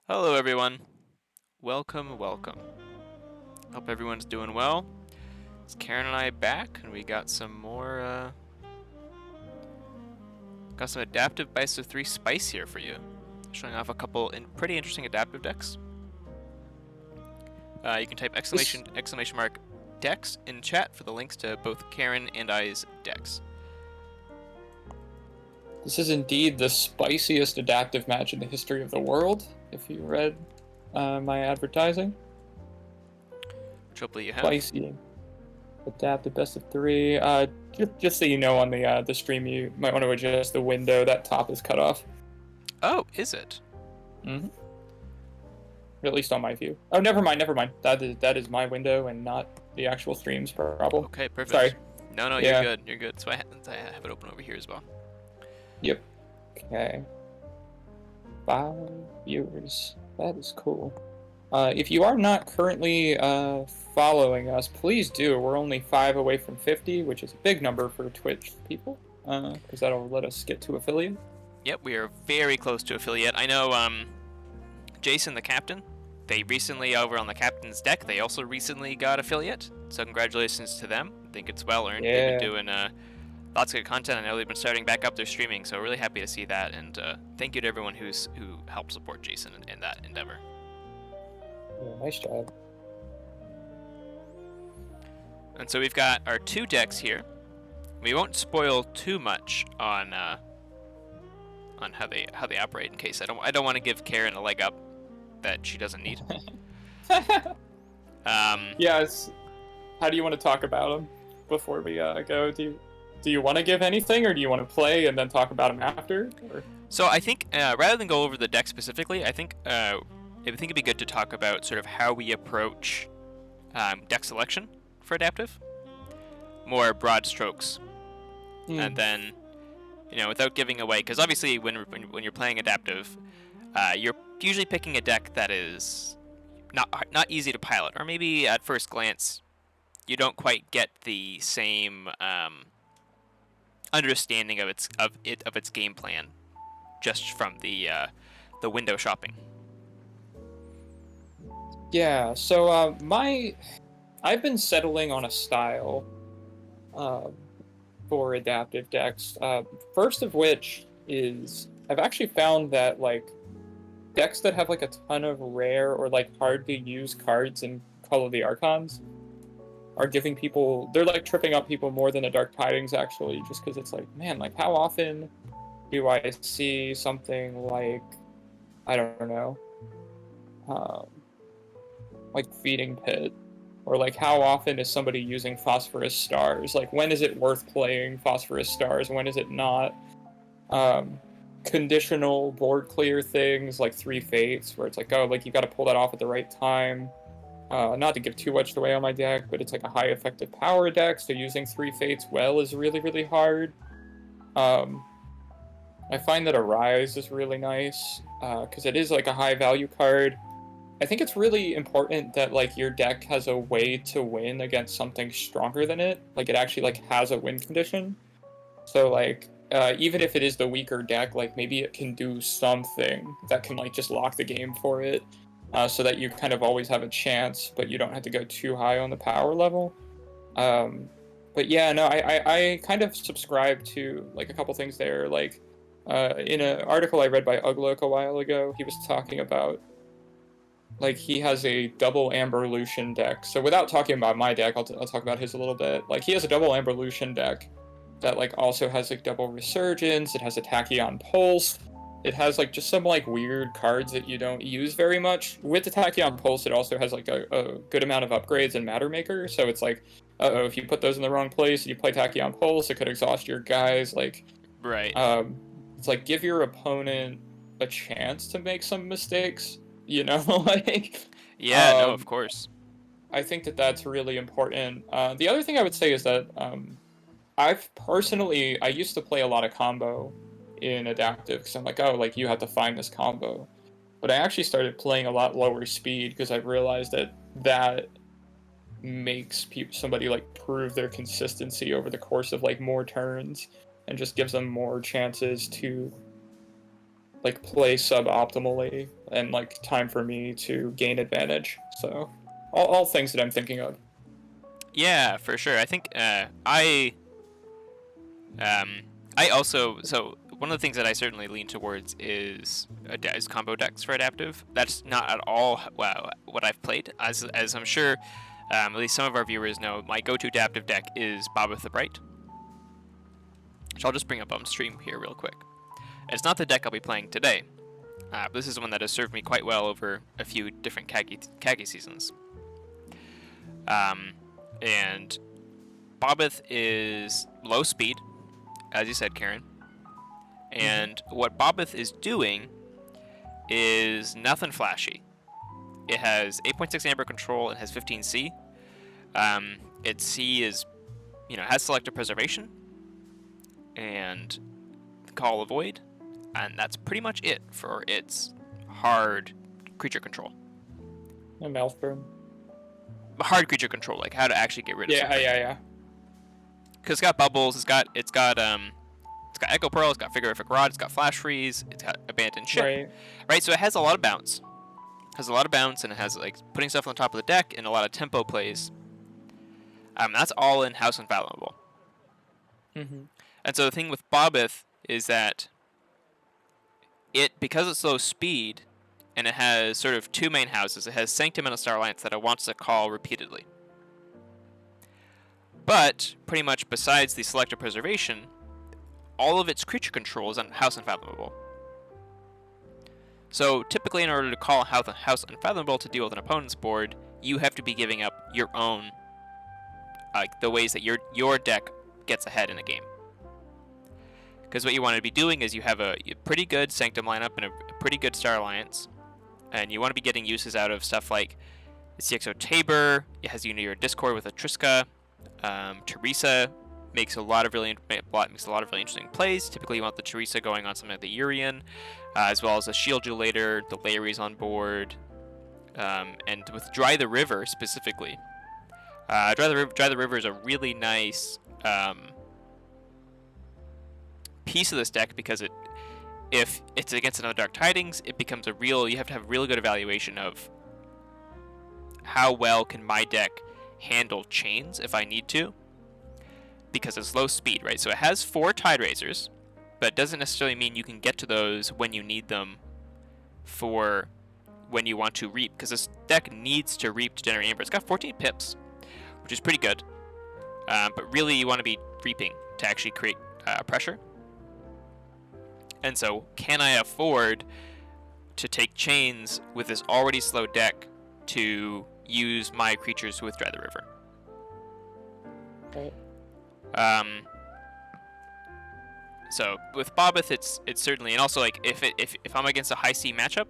Hello, everyone. Welcome. Hope everyone's doing well. It's Karen and I back, and we got some more, got some adaptive Best of 3 spice here for you. Showing off a couple pretty interesting adaptive decks. You can type exclamation mark decks in chat for the links to both Karen and I's decks. This is indeed the spiciest adaptive match in the history of the world, if you read my advertising. Which hopefully you have. Spicy adaptive best of 3. Just so you know, on the stream, you might want to adjust the window. That top is cut off. Oh, is it? Mm-hmm. At least on my view. Oh, never mind. That is my window and not the actual stream's problem. Okay, perfect. Sorry. No, Yeah. You're good. So I have it open over here as well. Yep. Okay. 5 viewers. That is cool. If you are not currently following us, please do. We're only 5 away from 50, which is a big number for Twitch people, because that'll let us get to affiliate. Yep, we are very close to affiliate. I know Jason, the captain, they recently, over on the captain's deck, they also recently got affiliate. So congratulations to them. I think it's well earned. Yeah. They've been doing lots of good content. I know they've been starting back up their streaming, so really happy to see that. And thank you to everyone who helped support Jason in that endeavor. Yeah, nice job. And so we've got our 2 decks here. We won't spoil too much on how they operate, in case I don't want to give Karen a leg up that she doesn't need. Yes. How do you want to talk about them before we go? Do you want to give anything, or do you want to play and then talk about them after? Or? So I think rather than go over the deck specifically, I think it'd be good to talk about sort of how we approach deck selection for adaptive, more broad strokes, and then without giving away, because obviously when you're playing adaptive, you're usually picking a deck that is not easy to pilot, or maybe at first glance you don't quite get the same understanding of its game plan just from the window shopping. Yeah, so I've been settling on a style for adaptive decks. First of which is I've actually found that like decks that have like a ton of rare or like hard to use cards in Call of the Archons are giving people, they're like tripping up people more than a Dark Tidings actually, just because it's like, man, like how often do I see something like, I don't know, like Feeding Pit, or like how often is somebody using Phosphorus Stars? Like when is it worth playing Phosphorus Stars? When is it not? Conditional board clear things like 3 Fates, where it's like, oh, like you got to pull that off at the right time. Not to give too much away on my deck, but it's like a high effective power deck, so using 3 Fates well is really, really hard. I find that Arise is really nice, because it is like a high value card. I think it's really important that like your deck has a way to win against something stronger than it. Like it actually like has a win condition. So like even if it is the weaker deck, like maybe it can do something that can like just lock the game for it, so that you kind of always have a chance, but you don't have to go too high on the power level. But yeah, no, I kind of subscribe to like a couple things there. Like in an article I read by Uglok a while ago, he was talking about like he has a double Amber Lucian deck. So without talking about my deck, I'll talk about his a little bit. Like he has a double Amber Lucian deck that like also has like double Resurgence. It has a Tachyon Pulse. It has like just some like weird cards that you don't use very much. With the Tachyon Pulse, it also has like a good amount of upgrades and Matter Maker. So it's like, if you put those in the wrong place and you play Tachyon Pulse, it could exhaust your guys. Like, right. It's like give your opponent a chance to make some mistakes. You know, like. Yeah, no, of course. I think that that's really important. The other thing I would say is that I used to play a lot of combo in adaptive because I'm like, oh, like you have to find this combo. But I actually started playing a lot lower speed because I realized that makes somebody like prove their consistency over the course of like more turns and just gives them more chances to like play suboptimally and like time for me to gain advantage. So all things that I'm thinking of. Yeah, for sure. I think I also, so one of the things that I certainly lean towards is combo decks for adaptive. That's not at all what I've played, as I'm sure at least some of our viewers know. My go-to adaptive deck is Bobbeth the Bright, which I'll just bring up on stream here real quick. It's not the deck I'll be playing today. But this is one that has served me quite well over a few different Kagi seasons. And Bobbeth is low speed, as you said, Karen. And what Bobbeth is doing is nothing flashy. It has 8.6 Amber Control and has 15 C. Its C is, has Selective Preservation and Call of Void, and that's pretty much it for its hard creature control. And Maelstrom. Hard creature control, like how to actually get rid of something. Yeah. Because it's got bubbles, it's got Echo Pearl, it's got Frigorific Rod, it's got Flash Freeze, it's got Abandoned Ship. Right? So it has a lot of bounce. And it has like putting stuff on the top of the deck and a lot of tempo plays. That's all in House Unfathomable. And so the thing with Bobbeth is that because it's low speed and it has sort of two main houses, it has Sanctum and a Star Alliance that it wants to call repeatedly. But pretty much besides the Selective Preservation, all of its creature control is on House Unfathomable. So typically in order to call House Unfathomable to deal with an opponent's board, you have to be giving up your own, the ways that your deck gets ahead in a game. Because what you want to be doing is you have a pretty good Sanctum lineup and a pretty good Star Alliance, and you want to be getting uses out of stuff like CXO Tabor. It has your Discord with a Triska. Teresa makes a lot of really interesting plays. Typically, you want the Teresa going on something like the Urian, as well as the Shield Duelator, the Larry's on board, and with Dry the River specifically. Dry the River is a really nice piece of this deck because if it's against another Dark Tidings, it becomes you have to have a really good evaluation of how well can my deck handle chains if I need to, because it's low speed, right? So it has 4 Tide Raisers, but it doesn't necessarily mean you can get to those when you need them for when you want to reap, because this deck needs to reap to generate Amber. It's got 14 pips, which is pretty good, but really you want to be reaping to actually create pressure. And so can I afford to take chains with this already slow deck to use my creatures with Dry the River? Okay. So with Bobbeth, it's certainly, and also like if I'm against a high C matchup,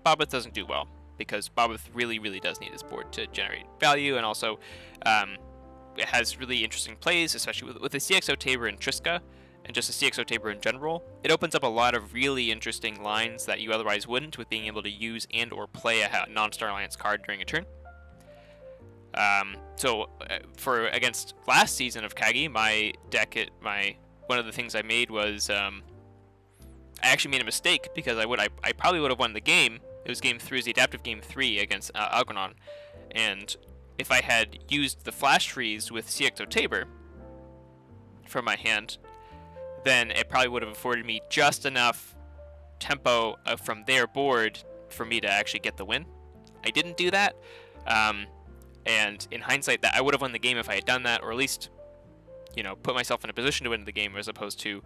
Bobbeth doesn't do well because Bobbeth really does need his board to generate value, and also it has really interesting plays, especially with the CXO Tabor and Triska, and just the CXO Tabor in general. It opens up a lot of really interesting lines that you otherwise wouldn't, with being able to use and or play a non-Star Alliance card during a turn. So for against last season of Kagi, my deck, one of the things I made was I actually made a mistake because I probably would have won the game. It was game 3, it was the adaptive game 3 against Algernon, and if I had used the Flash Freeze with CXO Tabor from my hand, then it probably would have afforded me just enough tempo from their board for me to actually get the win. I didn't do that, and in hindsight, that I would have won the game if I had done that, or at least, put myself in a position to win the game as opposed to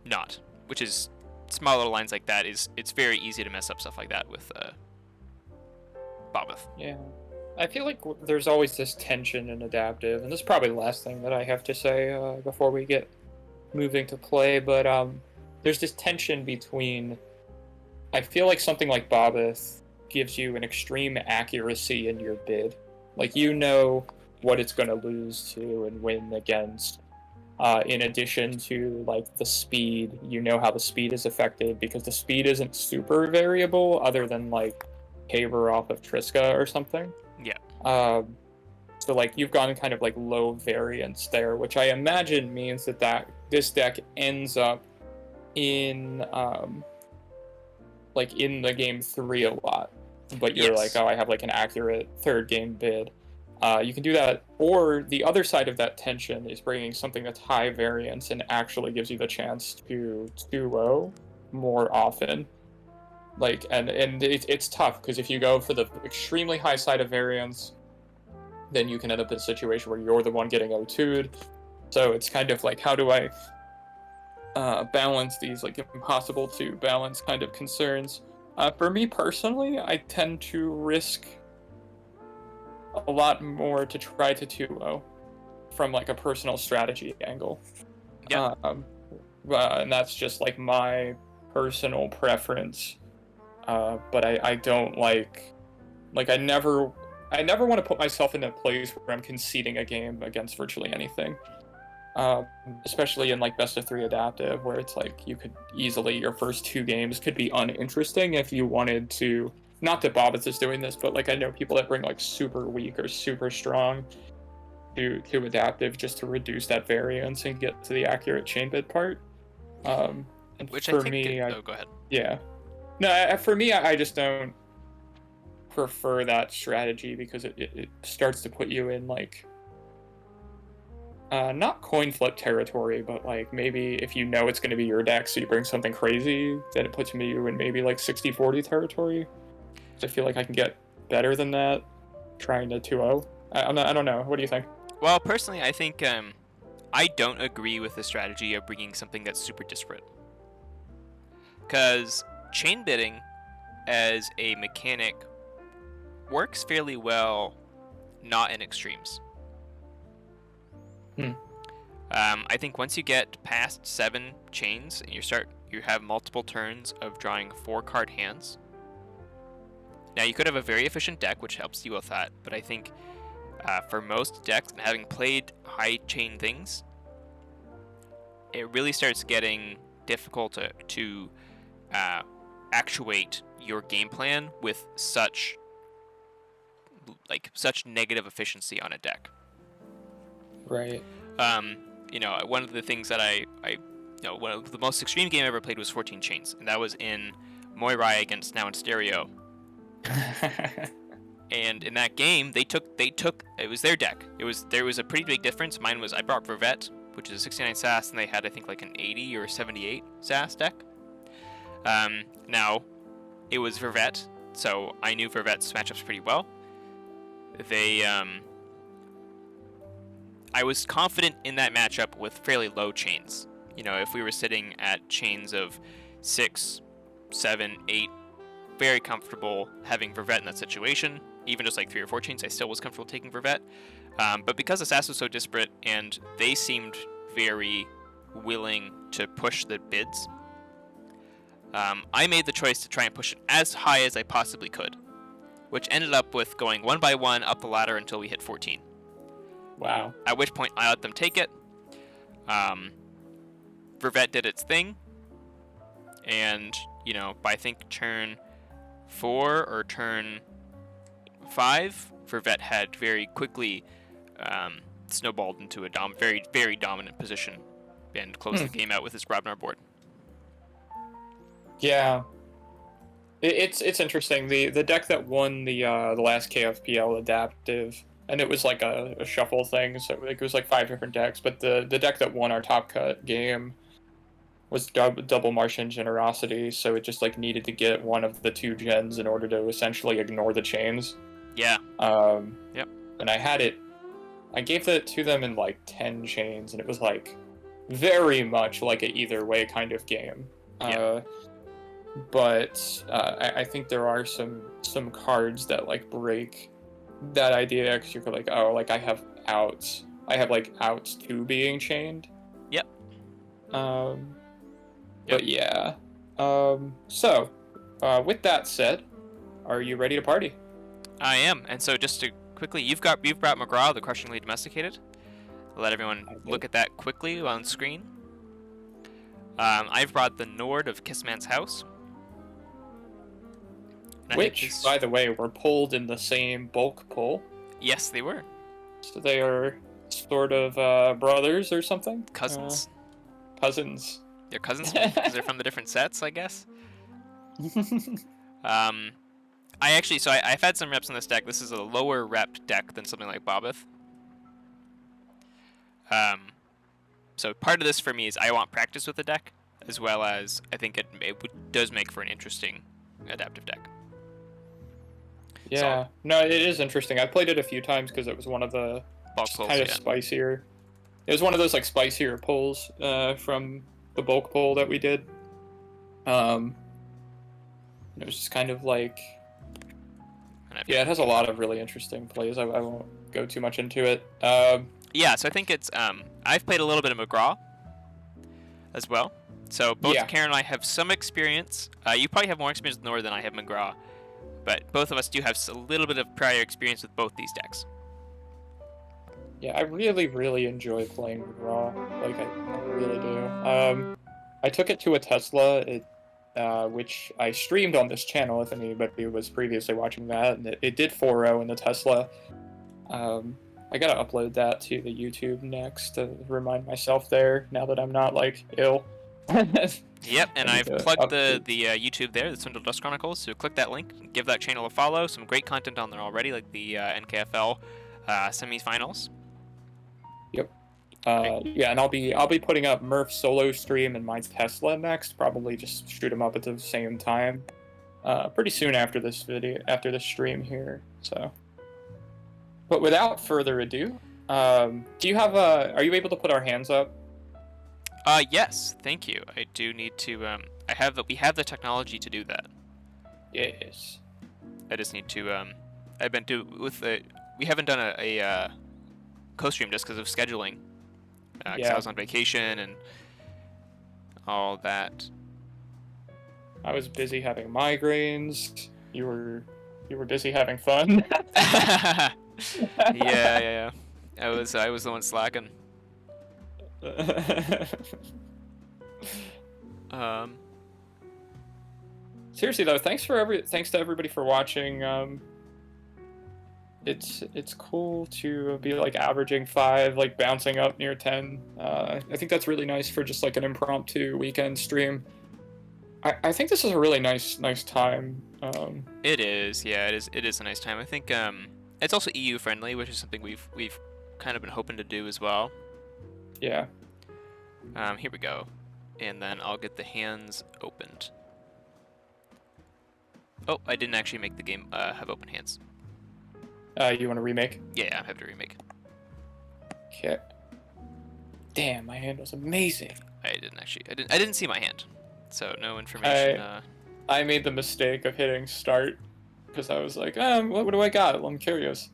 not. Which is, small little lines like that it's very easy to mess up stuff like that with Bobbeth. Yeah. I feel like there's always this tension in adaptive, and this is probably the last thing that I have to say before we get moving to play, but there's this tension between, I feel like something like Bobbeth gives you an extreme accuracy in your bid. Like, you know what it's going to lose to and win against. In addition to, like, the speed, you know how the speed is affected, because the speed isn't super variable other than, like, Tabor off of Triska or something. Yeah. So, like, you've gone kind of, like, low variance there, which I imagine means that this deck ends up in like in the game 3 a lot, but you're like, Yes. oh, I have like an accurate third game bid. You can do that, or the other side of that tension is bringing something that's high variance and actually gives you the chance to 2-0 more often. Like, and it's tough because if you go for the extremely high side of variance, then you can end up in a situation where you're the one getting O2'd. So it's kind of like, how do I balance these like impossible to balance kind of concerns? For me personally, I tend to risk a lot more to try to 2-0 from like a personal strategy angle. Yeah. And that's just like my personal preference. But I don't like I never want to put myself in a place where I'm conceding a game against virtually anything. Especially in like best of 3 adaptive, where it's like you could easily, your first 2 games could be uninteresting if you wanted to. Not that Bobbits is doing this, but like I know people that bring like super weak or super strong to adaptive just to reduce that variance and get to the accurate chain bid part. And Which for I think. me, Go ahead. yeah, no, for me, I just don't prefer that strategy because it starts to put you in like not coin flip territory, but like maybe if you know it's going to be your deck, so you bring something crazy, then it puts you in maybe like 60-40 territory. So I feel like I can get better than that trying to 2-0. I don't know. What do you think? Well, personally, I think I don't agree with the strategy of bringing something that's super disparate. Because chain bidding as a mechanic works fairly well, not in extremes. I think once you get past 7 chains and you have multiple turns of drawing 4-card hands. Now you could have a very efficient deck, which helps deal with that, but I think for most decks, and having played high chain things, it really starts getting difficult to actuate your game plan with such negative efficiency on a deck. Right. One of the things that one of the most extreme game I ever played was 14 Chains, and that was in Moirai against Now in Stereo. And in that game, they took it was their deck. There was a pretty big difference. Mine was, I brought Vervet, which is a 69 SAS, and they had I think like an 80 or 78 SAS deck. Now it was Vervet, so I knew Vervet's matchups pretty well. I was confident in that matchup with fairly low chains. If we were sitting at chains of 6, 7, 8, very comfortable having Vervet in that situation. Even just like 3 or 4 chains, I still was comfortable taking Vervet. But because the SAS was so disparate and they seemed very willing to push the bids, I made the choice to try and push it as high as I possibly could, which ended up with going 1 by 1 up the ladder until we hit 14. Wow. At which point I let them take it. Vervet did its thing, and by I think turn 4 or turn 5, Vervet had very quickly snowballed into a very, very dominant position and closed the game out with his Grabnar board. Yeah, it's interesting. The deck that won the last KFPL adaptive, and it was like a shuffle thing, so it was like 5 different decks. But the deck that won our top cut game was double Martian Generosity, so it just like needed to get one of the 2 gens in order to essentially ignore the chains. Yeah. Yep. And I gave it to them in like 10 chains, and it was like very much like a either way kind of game. Yeah. But I think there are some cards that like break that idea, because you're like, oh, like I have like outs to being chained. Yep. But yeah. So, with that said, are you ready to party? I am, and so just to quickly, you've brought McGraw, the Crushingly Domesticated. I'll let everyone look at that quickly on screen. I've brought the Nord of Kissman's House. Which, by the way, were pulled in the same bulk pull. Yes, they were. So they are sort of brothers or something? Cousins. Cousins. They're cousins because they're from the different sets, I guess. I've had some reps on this deck. This is a lower rep deck than something like Bobith. So part of this for me is I want practice with the deck, as well as I think it does make for an interesting adaptive deck. Yeah, no, it is interesting. I played it a few times because it was one of the kind of spicier. It was one of those like spicier pulls from the bulk pull that we did. It was just kind of like, yeah, it has a lot of really interesting plays. I won't go too much into it. Yeah, so I think it's I've played a little bit of McGraw as well. So both Karen and I have some experience. You probably have more experience with Nor than I have McGraw, but both of us do have a little bit of prior experience with both these decks. Yeah, I really, really enjoy playing McGraw. Like, I really do. I took it to a Tesla, which I streamed on this channel if anybody was previously watching that, and it did 4-0 in the Tesla. I gotta upload that to the YouTube next to remind myself there, now that I'm not, like, ill. Yep, and I've plugged the YouTube there, the Swindle Dust Chronicles, so click that link, give that channel a follow. Some great content on there already, like the NKFL semifinals. Yep. Yeah, and I'll be putting up Murph's solo stream and mine's Tesla next. Probably just shoot them up at the same time, pretty soon after this stream here. So, but without further ado, do you have are you able to put our hands up? Yes, thank you. I do need to. We have the technology to do that. Yes. I just need to. We haven't done a co-stream just because of scheduling. Because I was on vacation and all that. I was busy having migraines. You were busy having fun. Yeah. I was the one slacking. Seriously though, thanks to everybody for watching. It's cool to be like averaging 5, like bouncing up near 10. I think that's really nice for just like an impromptu weekend stream. I think this is a really nice time. It is, yeah, it is a nice time. I think it's also EU friendly, which is something we've kind of been hoping to do as well. Yeah. Here we go, and then I'll get the hands opened. Oh, I didn't actually make the game have open hands. You want to remake? Yeah, I have to remake. Okay. Damn, my hand was amazing. I didn't see my hand, so no information. I made the mistake of hitting start because I was like, what do I got? Well, I'm curious.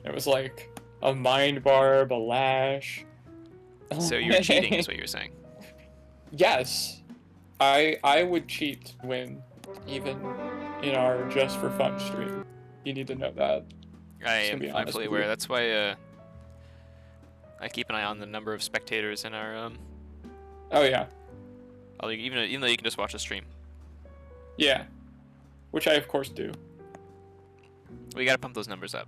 It was like a mind barb, a lash. So you're cheating, is what you're saying? Yes, I would cheat to win, even in our just for fun stream. You need to know that. I'm fully aware. That's why I keep an eye on the number of spectators in our. Oh yeah. Even though you can just watch the stream. Yeah, which I of course do. We gotta pump those numbers up.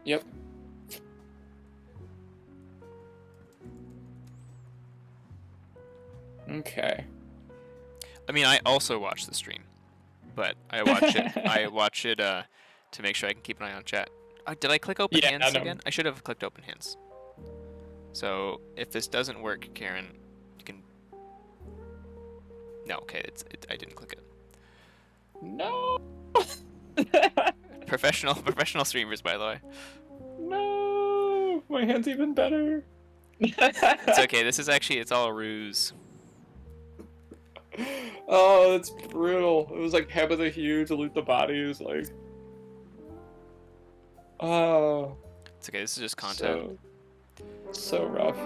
Yep. Okay. I mean, I also watch the stream, but I watch it. I watch it to make sure I can keep an eye on chat. Did I click open hands again? I should have clicked open hands. So if this doesn't work, Karen, you can. No, okay, I didn't click it. No. Professional streamers, by the way. No, my hand's even better. It's okay. It's all a ruse. Oh, it's brutal. It was like Head of the Huge, loot the bodies, like. Oh. It's okay. This is just content. So rough.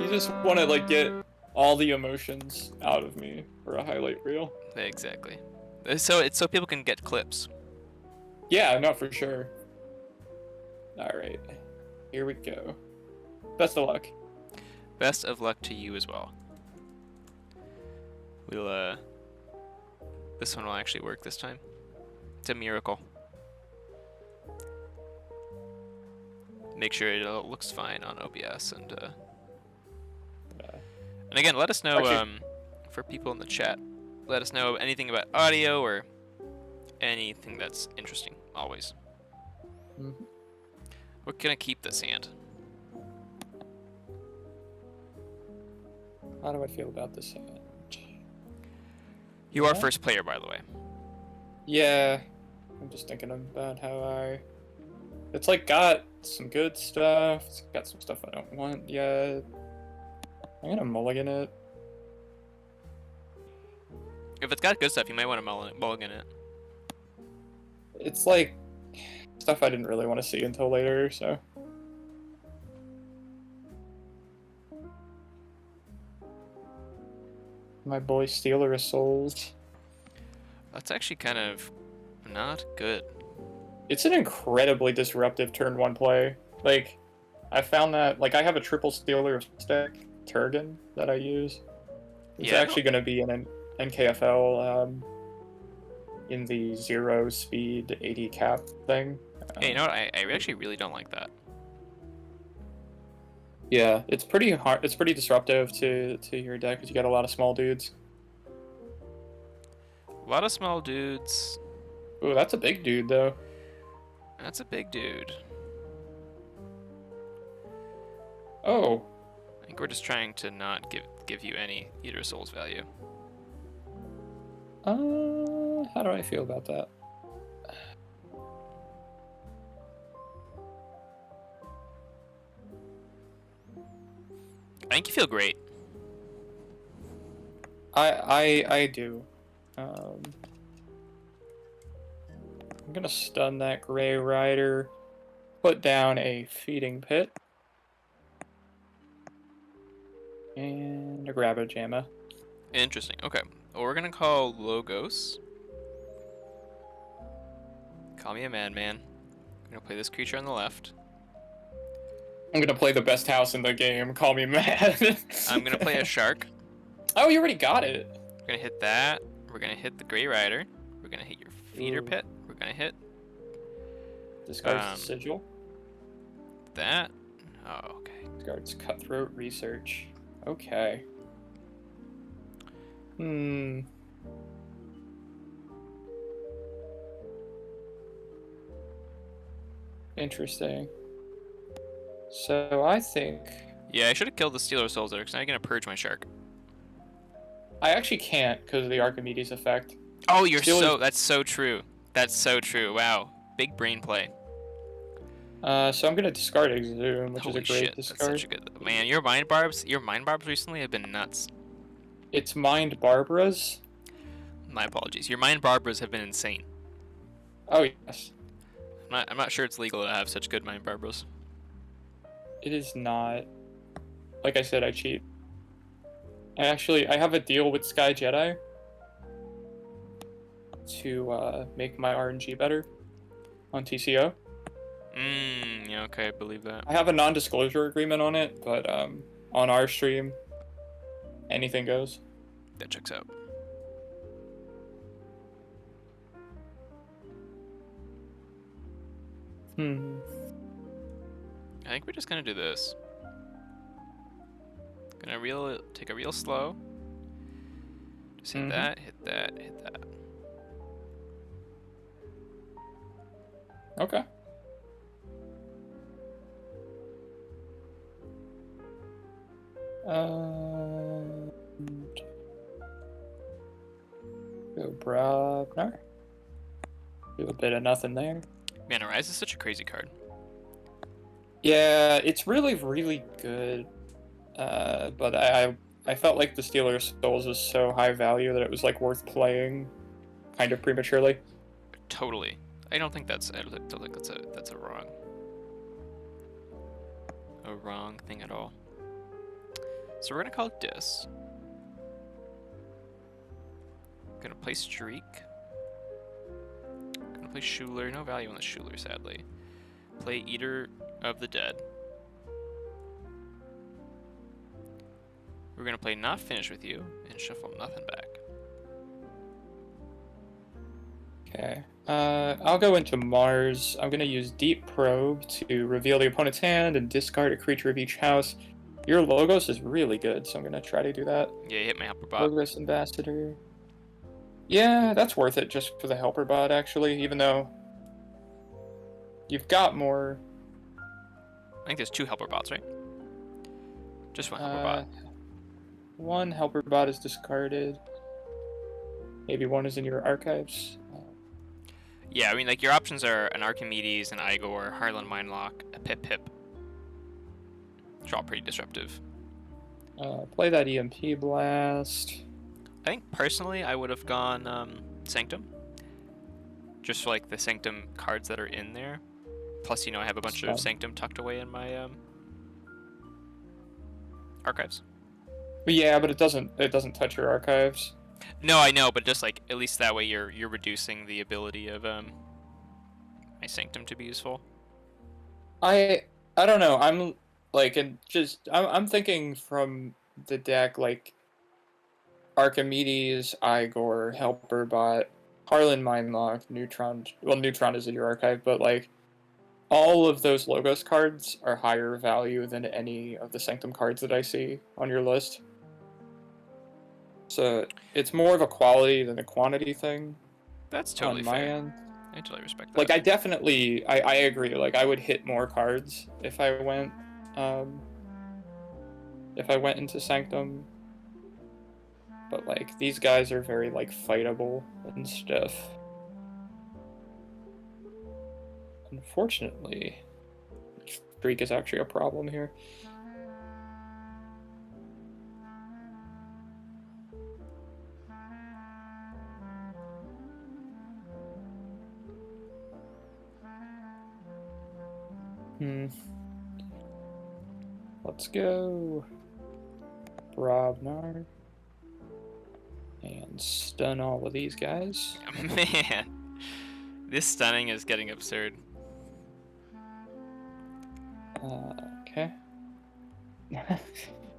You just want to like get all the emotions out of me for a highlight reel. Exactly. So people can get clips. Yeah, no, for sure. All right, here we go. Best of luck. Best of luck to you as well. We'll this one will actually work this time. It's a miracle. Make sure it all looks fine on OBS and again, let us know for people in the chat let us know anything about audio or anything that's interesting, always. Mm-hmm. We're gonna keep this hand. How do I feel about this hand? You are first player, by the way. Yeah, I'm just thinking about how it's like got some good stuff. It's got some stuff I don't want yet. I'm gonna mulligan it. If it's got good stuff, you might want to mulligan it. It's like stuff I didn't really want to see until later, so. My boy Stealer of Souls. That's actually kind of not good. It's an incredibly disruptive turn 1 play. Like, I found that, like, I have a triple Stealer of Stick, Turgan, that I use. It's actually going to be in an NKFL in the 0 speed 80 cap thing. Hey, you know what? I actually really don't like that. Yeah, it's pretty hard. It's pretty disruptive to your deck because you got a lot of small dudes. A lot of small dudes. Ooh, that's a big dude though. That's a big dude. Oh. I think we're just trying to not give you any Eater of Souls value. How do I feel about that? I think you feel great. I do. I'm gonna stun that Gray Rider, put down a Feeding Pit, and a Grabba Jamma. Interesting. Okay. Well, we're gonna call Logos. Call me a madman. I'm gonna play this creature on the left. I'm gonna play the best house in the game. Call me mad. I'm gonna play a shark. Oh, you already got it. We're gonna hit that. We're gonna hit the Grey Rider. We're gonna hit your Feeder Pit. We're gonna hit. Discards the Sigil. That. Oh, okay. Discards Cutthroat Research. Okay. Interesting. So I think Yeah, I should have killed the Stealer of Souls there because now you're gonna purge my shark. I actually can't because of the Archimedes effect. Oh, you're so. That's so true. That's so true. Wow, big brain play. So I'm gonna discard Exhume, which Holy is a great shit, discard. that's such a good. Man, your mind barbs recently have been nuts. It's Mind Barbara's. My apologies. Your mind barbers have been insane. Oh yes. I'm not sure it's legal to have such good mind barbers. It is not. Like I said, I cheat. I have a deal with Sky Jedi to make my RNG better on TCO. Yeah, okay, I believe that. I have a non-disclosure agreement on it, but on our stream, anything goes. That checks out. I think we're just gonna do this. Gonna take a real slow. Just hit that, hit that, hit that. Okay. Go Brognar. Do a bit of nothing there. Man, Arise is such a crazy card. Yeah, it's really, really good. But I felt like the Stealer of Souls was so high value that it was like worth playing, kind of prematurely. Totally. I don't think that's a wrong thing at all. So we're gonna call it Dis. Gonna play Streak. Gonna play Schuler. No value on the Schuler, sadly. Play Eater of the Dead. We're gonna play Not Finish with You and shuffle nothing back. Okay. I'll go into Mars. I'm gonna use Deep Probe to reveal the opponent's hand and discard a creature of each house. Your Logos is really good, so I'm gonna try to do that. Yeah, you hit my upper bot. Logos Ambassador. Yeah, that's worth it just for the helper bot, actually, even though you've got more. I think there's 2 helper bots, right? Just 1 helper Uh, bot. one helper bot is discarded. Maybe one is in your archives. Yeah, I mean, like, your options are an Archimedes, an Igor, Harlan Mindlock, a Pip Pip. Which are all pretty disruptive. Play that EMP blast. I think, personally, I would have gone Sanctum. Just for, like, the Sanctum cards that are in there. Plus, you know, I have a bunch of Sanctum tucked away in my archives. But yeah, but it doesn't touch your archives. No, I know, but just, like, at least that way you're reducing the ability of my Sanctum to be useful. I don't know. I'm like, and just I'm thinking from the deck, like Archimedes, Igor, Helper Bot, Harlan Mindlock, Neutron. Well, Neutron is in your archive, but like all of those Logos cards are higher value than any of the Sanctum cards that I see on your list. So it's more of a quality than a quantity thing. That's totally on my fair. end. I totally respect that. Like I definitely, I agree. Like I would hit more cards um, if I went into Sanctum. But like these guys are very like fightable and stuff. Unfortunately, streak is actually a problem here. Let's go. Brobnar. And stun all of these guys. Man, this stunning is getting absurd. Okay.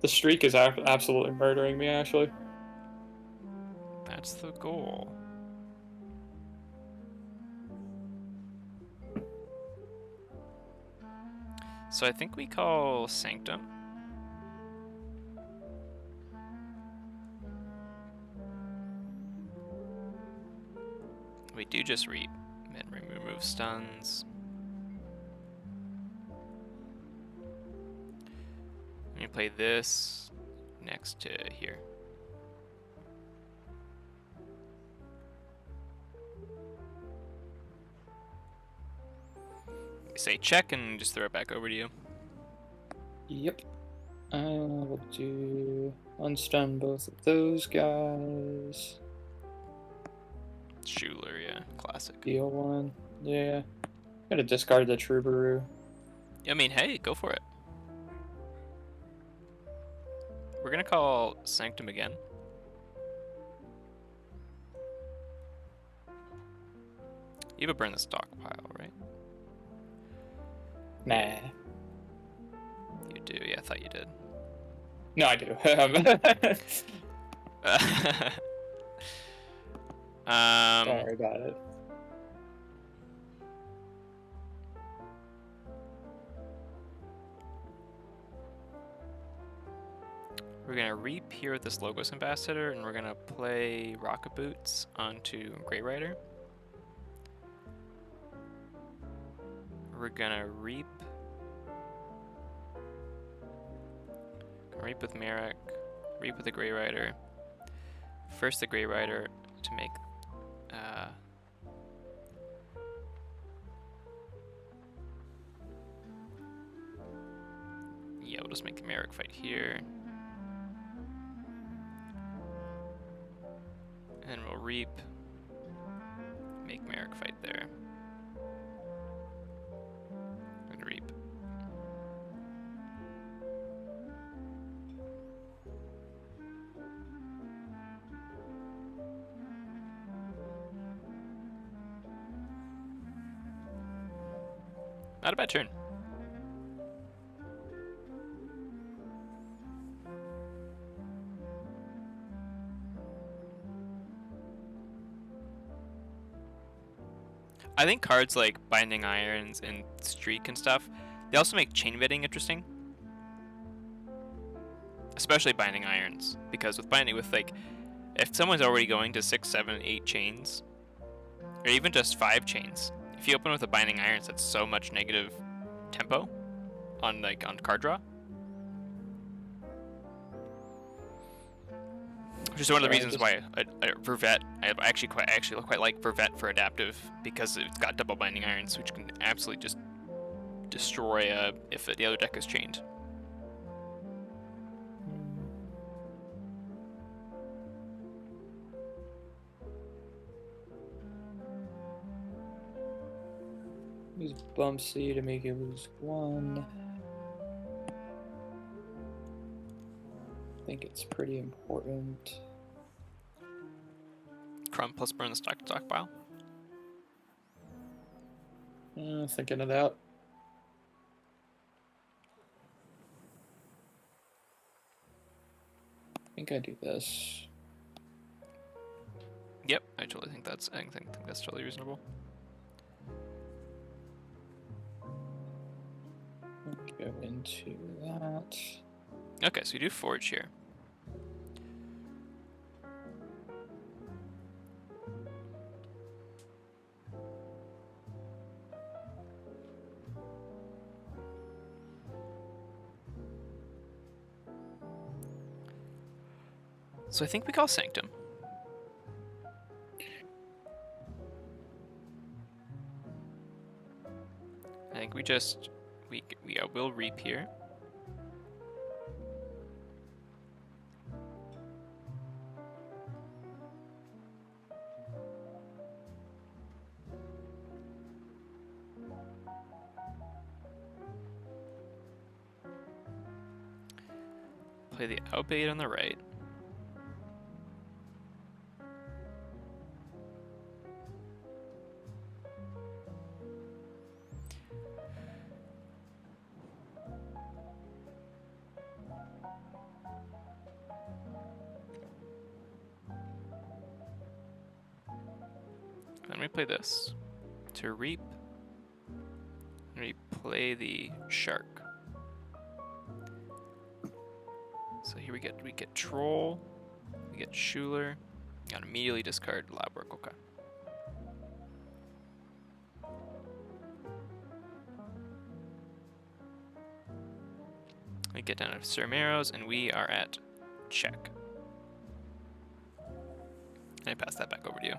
The streak is absolutely murdering me, actually. That's the goal. So I think we call Sanctum. We do just reap and remove stuns. I'm gonna play this next to here. Say check and just throw it back over to you. Yep. I will do unstun both of those guys. Schuler, yeah, classic. Deal one. Yeah. Gotta discard the Troubadour. I mean, hey, go for it. We're gonna call Sanctum again. You have a burn the stockpile, right? Nah. You do, yeah, I thought you did. No, I do. Sorry about it. We're gonna reap here with this Logos Ambassador, and we're gonna play Rocket Boots onto Grey Rider. We're gonna reap with Merrick, reap with the Grey Rider. First the Grey Rider to make yeah, we'll just make the Merrick fight here. And we'll reap, make Merrick fight there. And reap. Not a bad turn. I think cards like Binding Irons and Streak and stuff, they also make chain vetting interesting. Especially Binding Irons, because with like, If someone's already going to 6, 7, 8 chains, or even just 5 chains, if you open with a Binding Irons, that's so much negative tempo on card draw. Which is one of the reasons why Vervet, I actually quite like Vervet for adaptive, because it's got double Binding Irons, which can absolutely just destroy if the other deck is chained. Use Bumpsy to make you lose 1. I think it's pretty important. Crumb plus burn the stockpile. Thinking of that. I think I do this. Yep, I totally think that's totally reasonable. Go into that. Okay, so you do Forge here. So I think we call Sanctum. I think we will Reap here. Play the Outbait on the right. Then we play this to Reap. And we play the Shark. So here we get Troll, we get Schuler, and immediately discard Lab Work. Okay. We get down to Cermeros, and we are at check. And I pass that back over to you.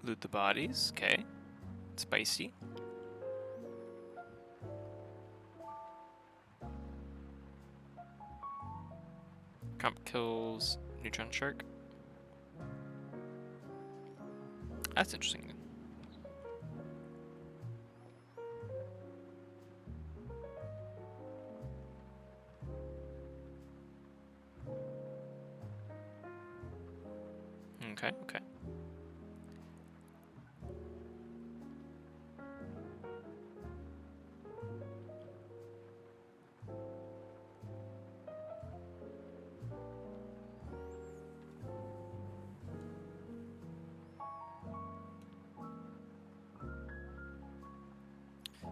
Loot the bodies, okay. Spicy. Comp kills Neutron Shark. That's interesting. Okay.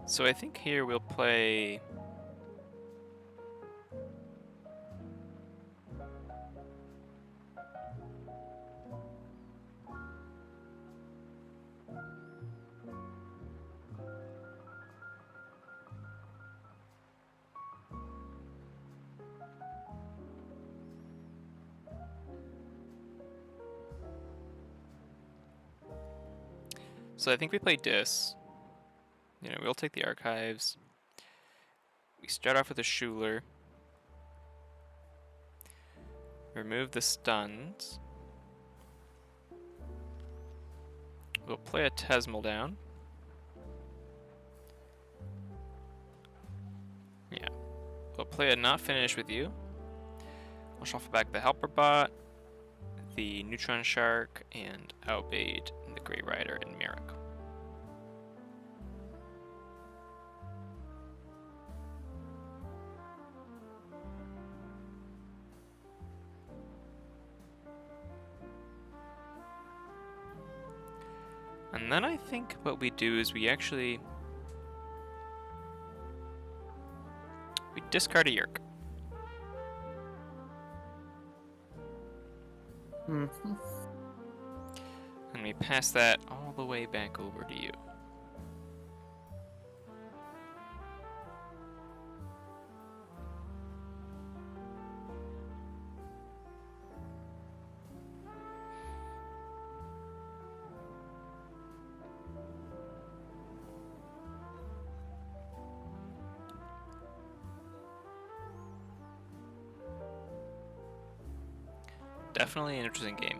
So I think here we'll play... So I think we play Dis. We'll take the archives. We start off with a Schuler. Remove the stuns. We'll play a Tesmal down. Yeah. We'll play a Not Finish with you. We'll shuffle back the Helper Bot. the Neutron Shark, and Outbait, and the Grey Rider, and Merrick. And then I think what we do is we discard a Yerk. Mm-hmm. And we pass that all the way back over to you. Definitely an interesting game.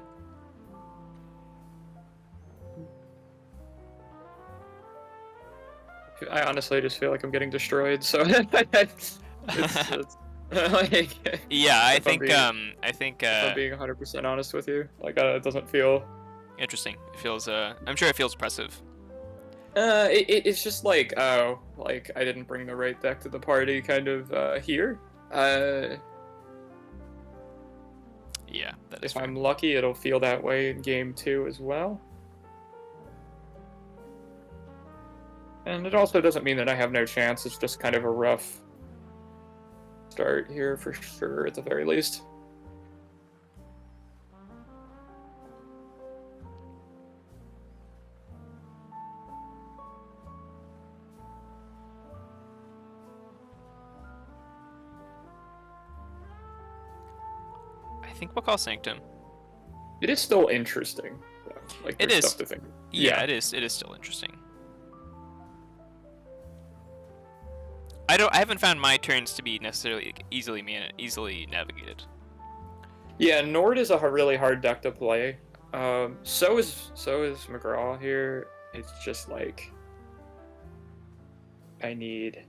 I honestly just feel like I'm getting destroyed, so it's like, Yeah, I if I'm think being- I think if I'm being 100% honest with you, like it doesn't feel. interesting. It feels I'm sure it feels oppressive. It's just like, oh, like I didn't bring the right deck to the party, kind of here. Yeah, that is If fair. I'm lucky, it'll feel that way in game 2 as well. And it also doesn't mean that I have no chance. It's just kind of a rough start here for sure, at the very least. I think we'll call Sanctum. It is still interesting, though. Like, It there's is. stuff to think. Yeah, it is. It is still interesting. I haven't found my turns to be necessarily easily navigated. Yeah, Nord is a really hard deck to play. So is McGraw here. It's just like I need,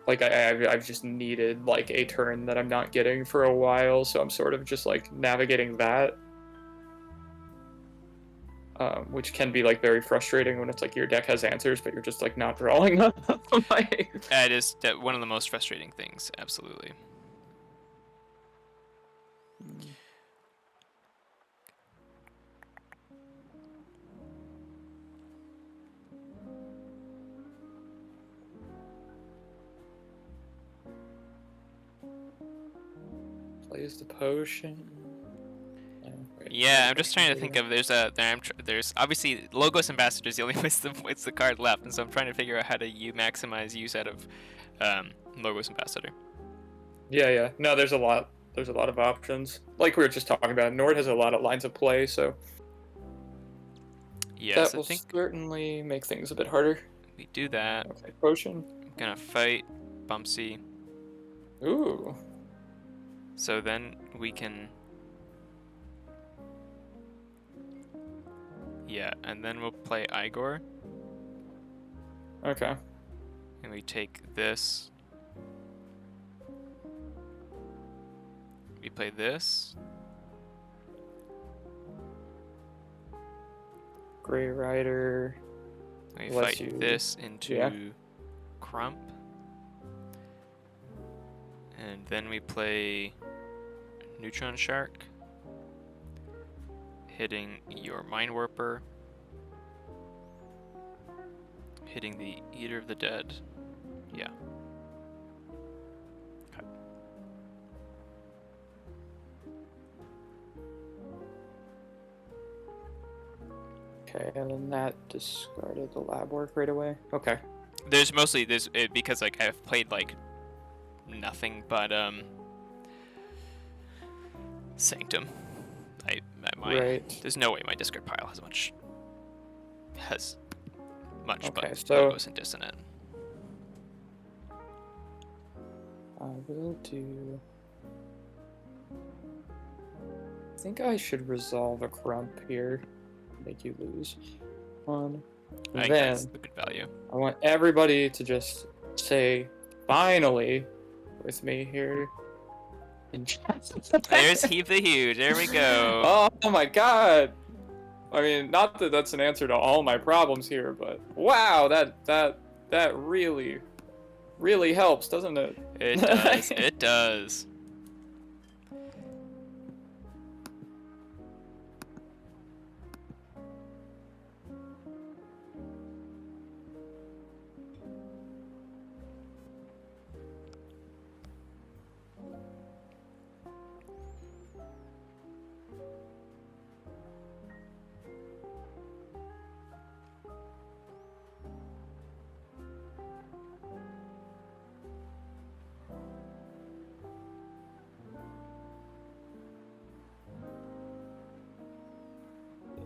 like I've just needed like a turn that I'm not getting for a while, so I'm sort of just like navigating that, which can be like very frustrating when it's like your deck has answers, but you're just like not drawing them. Like, That is one of the most frustrating things. Absolutely. plays the potion. Yeah, I'm just trying to think of there's obviously Logos Ambassador is the only it's the card left, and so I'm trying to figure out how to maximize use out of Logos Ambassador. Yeah. No, there's a lot of options. Like we were just talking about, Nord has a lot of lines of play, so Yes, that will I think certainly make things a bit harder. we do that. Okay, potion. I'm gonna fight Bumpsy, Ooh. so then we can. Yeah, and then we'll play Igor, Okay. and we take this. We play this. Grey Rider. We Lets fight you- this into yeah. Crump. And then we play Neutron Shark, hitting your Mind Warper, hitting the Eater of the Dead. Yeah. Okay, and then that discarded the lab work right away. Okay. There's mostly this because like I've played like nothing but Sanctum. Right. There's no way my discard pile has much Okay, but so- Logos and Dissonant. I will do. I think I should resolve a crump here. Make you lose one. I think Then that's the good value. I want everybody to just say finally with me here. There's Heap the Huge. There we go. Oh my god. I mean, not that that's an answer to all my problems here, but wow, that really helps, doesn't it? It does. It does.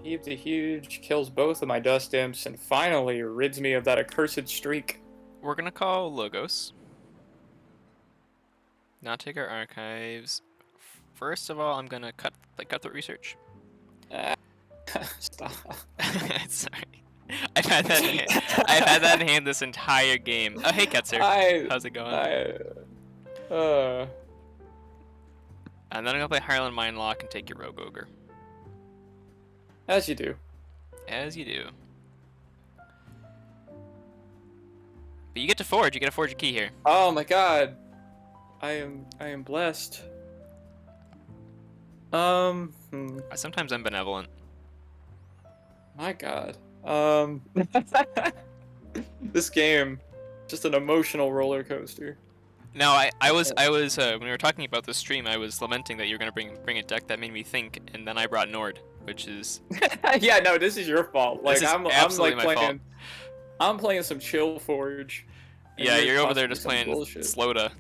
Heap the Huge kills both of my dust imps and finally rids me of that accursed streak. We're gonna call Logos. Not take our archives. First of all, I'm gonna cut the research. Stop. Sorry. I've had that. I've had that in hand this entire game. Oh, hey, Ketzer. How's it going? And then I'm gonna play Highland Mindlock and take your Rogue Ogre. As you do. As you do. But you get to forge. You get to forge a key here. Oh my god. I am blessed. Sometimes I'm benevolent. My god. This game, just an emotional roller coaster. No, I was when we were talking about this stream, I was lamenting that you were gonna bring a deck that made me think, and then I brought Nord, which is yeah, no, this is your fault. Like I'm like my fault. I'm playing some chill Forge. Yeah, you're over there just playing bullshit. Slota.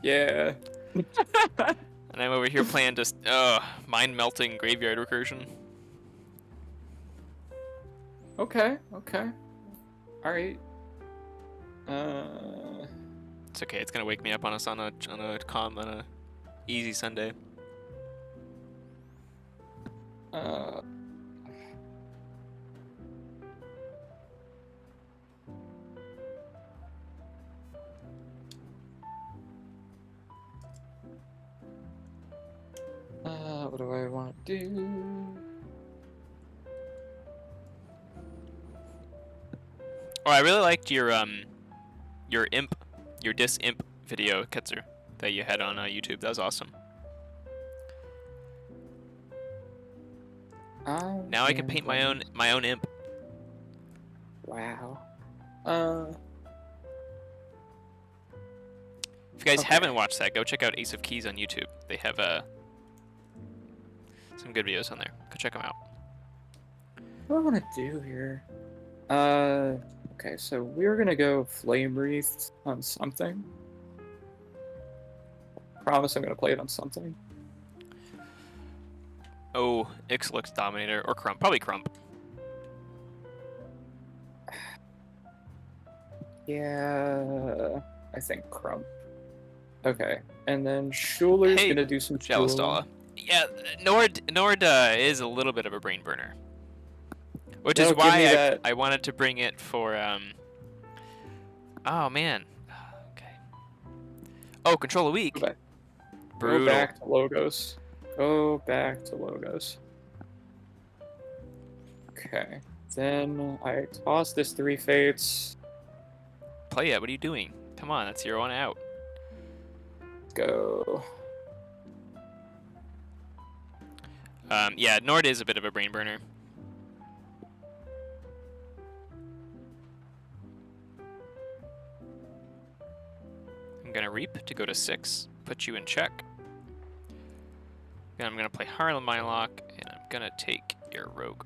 Yeah. And I'm over here playing just mind melting graveyard recursion. Okay. All right. It's okay. It's gonna wake me up on a easy Sunday. What do I want to do? Oh, I really liked your Dis Imp video, Ketzer, that you had on YouTube. That was awesome. Now I can paint my own imp. Wow. If you guys haven't watched that, go check out Ace of Keys on YouTube. They have some good videos on there. Go check them out. What do I want to do here? Okay, so we're gonna go Flame Wreath on something. Promise I'm gonna play it on something. Oh, Ixlix Dominator or Crump. Probably Crump. Yeah, I think Crump. Okay, and then Schuler's gonna do some Jelistala. Yeah, Nord is a little bit of a brain burner. Which is why I wanted to bring it for, oh, man. Okay. Oh, Control a Week. Brutal. Go back to Logos. Go back to Logos. Okay. Then I toss this 3 Fates. Play it. What are you doing? Come on, that's your one out. Go. Yeah, Nord is a bit of a brain burner. I'm gonna Reap to go to 6, put you in check. Then I'm gonna play Harlem Mylock, and I'm gonna take your Rogue.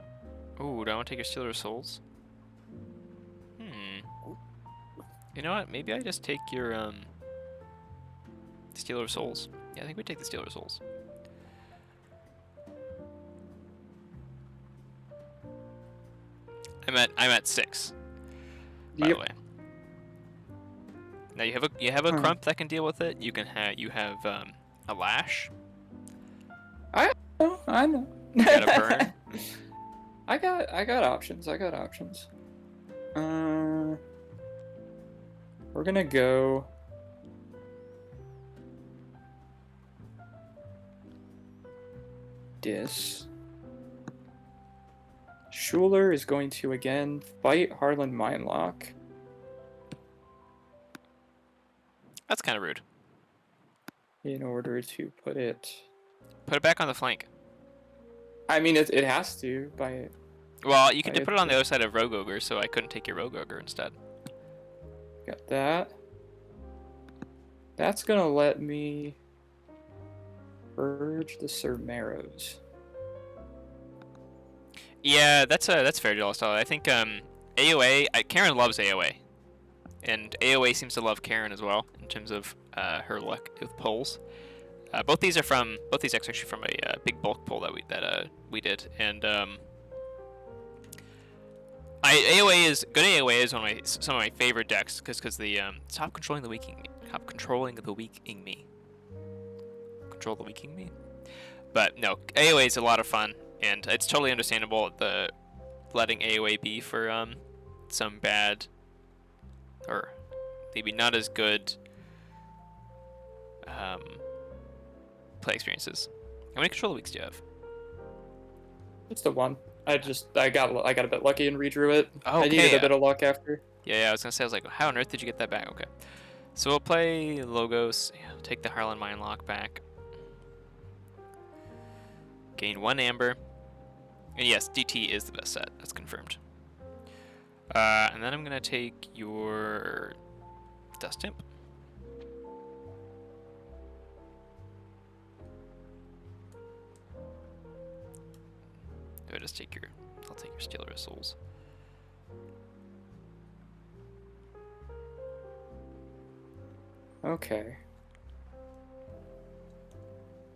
Ooh, do I want to take your Stealer of Souls? You know what? Maybe I just take your Stealer of Souls. Yeah, I think we take the Stealer of Souls. I'm at 6. By the way. Now you have a Crump that can deal with it. You have a Lash. I know. You got a Burn. I got options. We're gonna go. Dis. Schuler is going to again fight Harlan Mindlock. That's kind of rude. In order to put it... Put it back on the flank. I mean, it has to, by... Well, you could put it on the other side of Rogue Ogre, so I couldn't take your Rogue Ogre instead. Got that. That's gonna let me purge the Cermeros. Yeah, that's fair, Style. I think AOA. Karen loves AOA, and AOA seems to love Karen as well in terms of her luck with pulls. Both these decks are actually from a big bulk pull that we did, and AOA is good. AOA is some of my favorite decks because the stop controlling the weak me. Control the weaking me. But no, AOA is a lot of fun, and it's totally understandable the letting AOA be for some bad or maybe not as good play experiences. How many control weeks do you have? It's the one. I got a bit lucky and redrew it. Okay. I needed a bit of luck after. Yeah, I was gonna say, I was like, how on earth did you get that back? Okay. So we'll play Logos, take the Harlan Mindlock back. Gain 1 Amber. And yes, DT is the best set. That's confirmed. And then I'm gonna take your Dust Imp. I'll take your Stealer of Souls. Okay.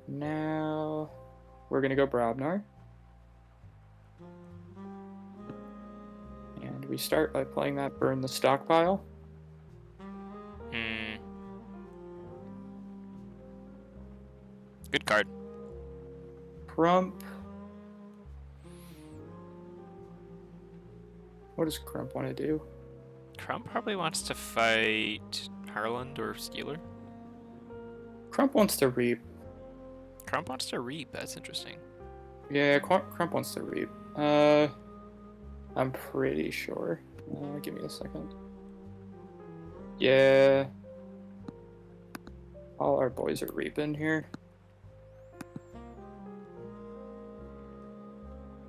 Now we're gonna go Brobnar. And we start by playing that Burn the Stockpile. Good card. Crump. What does Crump want to do? Crump probably wants to fight Harland or Stealer. Crump wants to Reap. Crump wants to Reap. That's interesting. Yeah, Crump wants to Reap. I'm pretty sure. Give me a second. Yeah. All our boys are reaping here.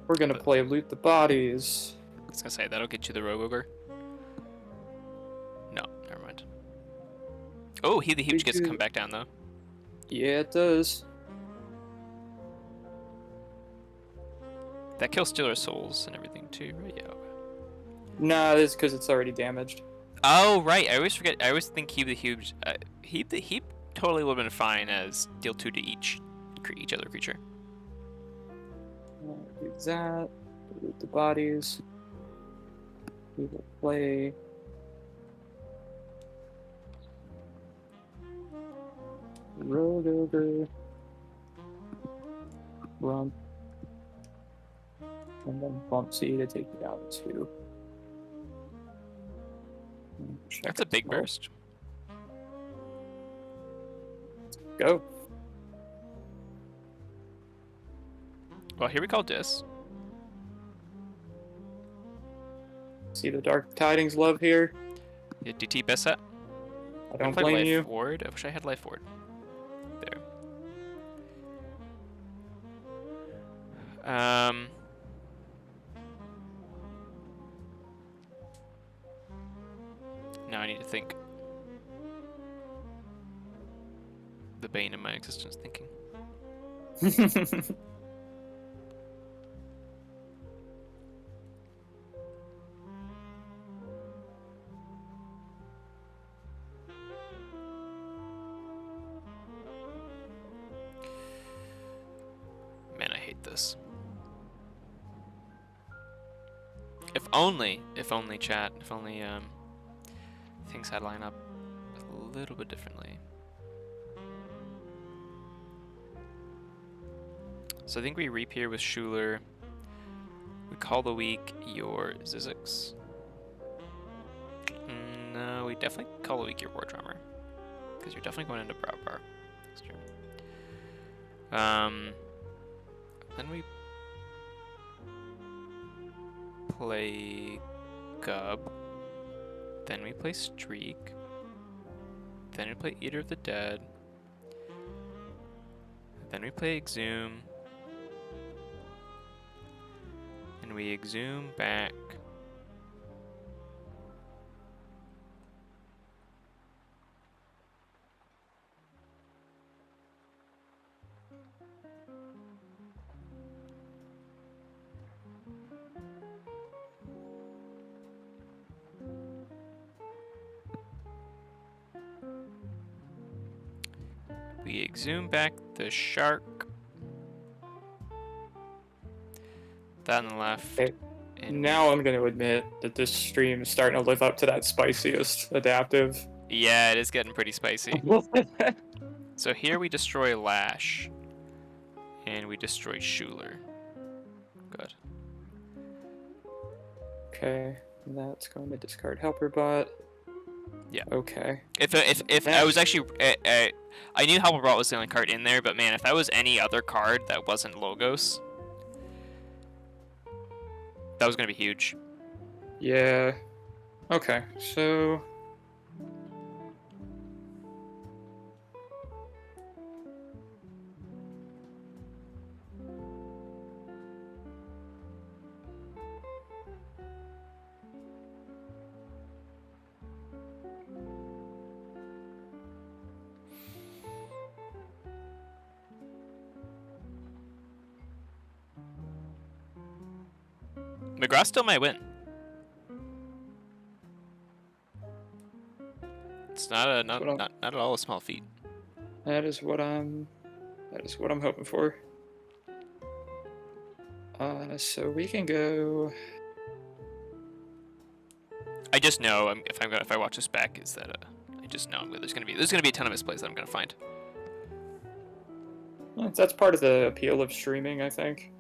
We're gonna play Loot the Bodies. I was gonna say, that'll get you the Rogue Ogre. No, never mind. Oh, He the Huge gets to come back down, though. Yeah, it does. That kills Stealer Souls and everything, too, right? Yeah, okay. Nah, this is because it's already damaged. Oh, right. I always forget. I always think Heap the Huge... Heap totally would have been fine as deal 2 to each other creature. Do that. Loot the Bodies. We will play... Road Ogre. Rump. And then Bump C to take it out 2. That's a big burst. Go. Well, here we call Dis. See the Dark Tidings love here. Yeah, DT best set. I don't play blame Life you. Ward. I wish I had Life Ward. There. Now I need to think. The bane of my existence thinking. Man, I hate this. If only chat, if only things had lined up a little bit differently. So I think we reap here with Schuler. We call the weak your Zizix. No, we definitely call the weak your War Drummer. Because you're definitely going into Brow Bar. That's true. Then we play Gub. Then we play Streak. Then we play Eater of the Dead. Then we play Exhume. And we exhume back. We exhume back the shark. That on the left. Okay. Now I'm going to admit that this stream is starting to live up to that spiciest adaptive. Yeah, it is getting pretty spicy. So here we destroy Lash. And we destroy Schuler. Good. Okay, that's going to discard Helper Bot. Yeah. Okay. If I was actually, I knew Helper Bot was the only card in there, but man, if that was any other card that wasn't Logos, that was gonna be huge. Yeah. Okay, so McGrath still might win. It's not at all a small feat. that is what I'm hoping for. So we can go. I just know if I watch this back is that I just know there's gonna be a ton of misplays that I'm gonna find. That's part of the appeal of streaming, I think.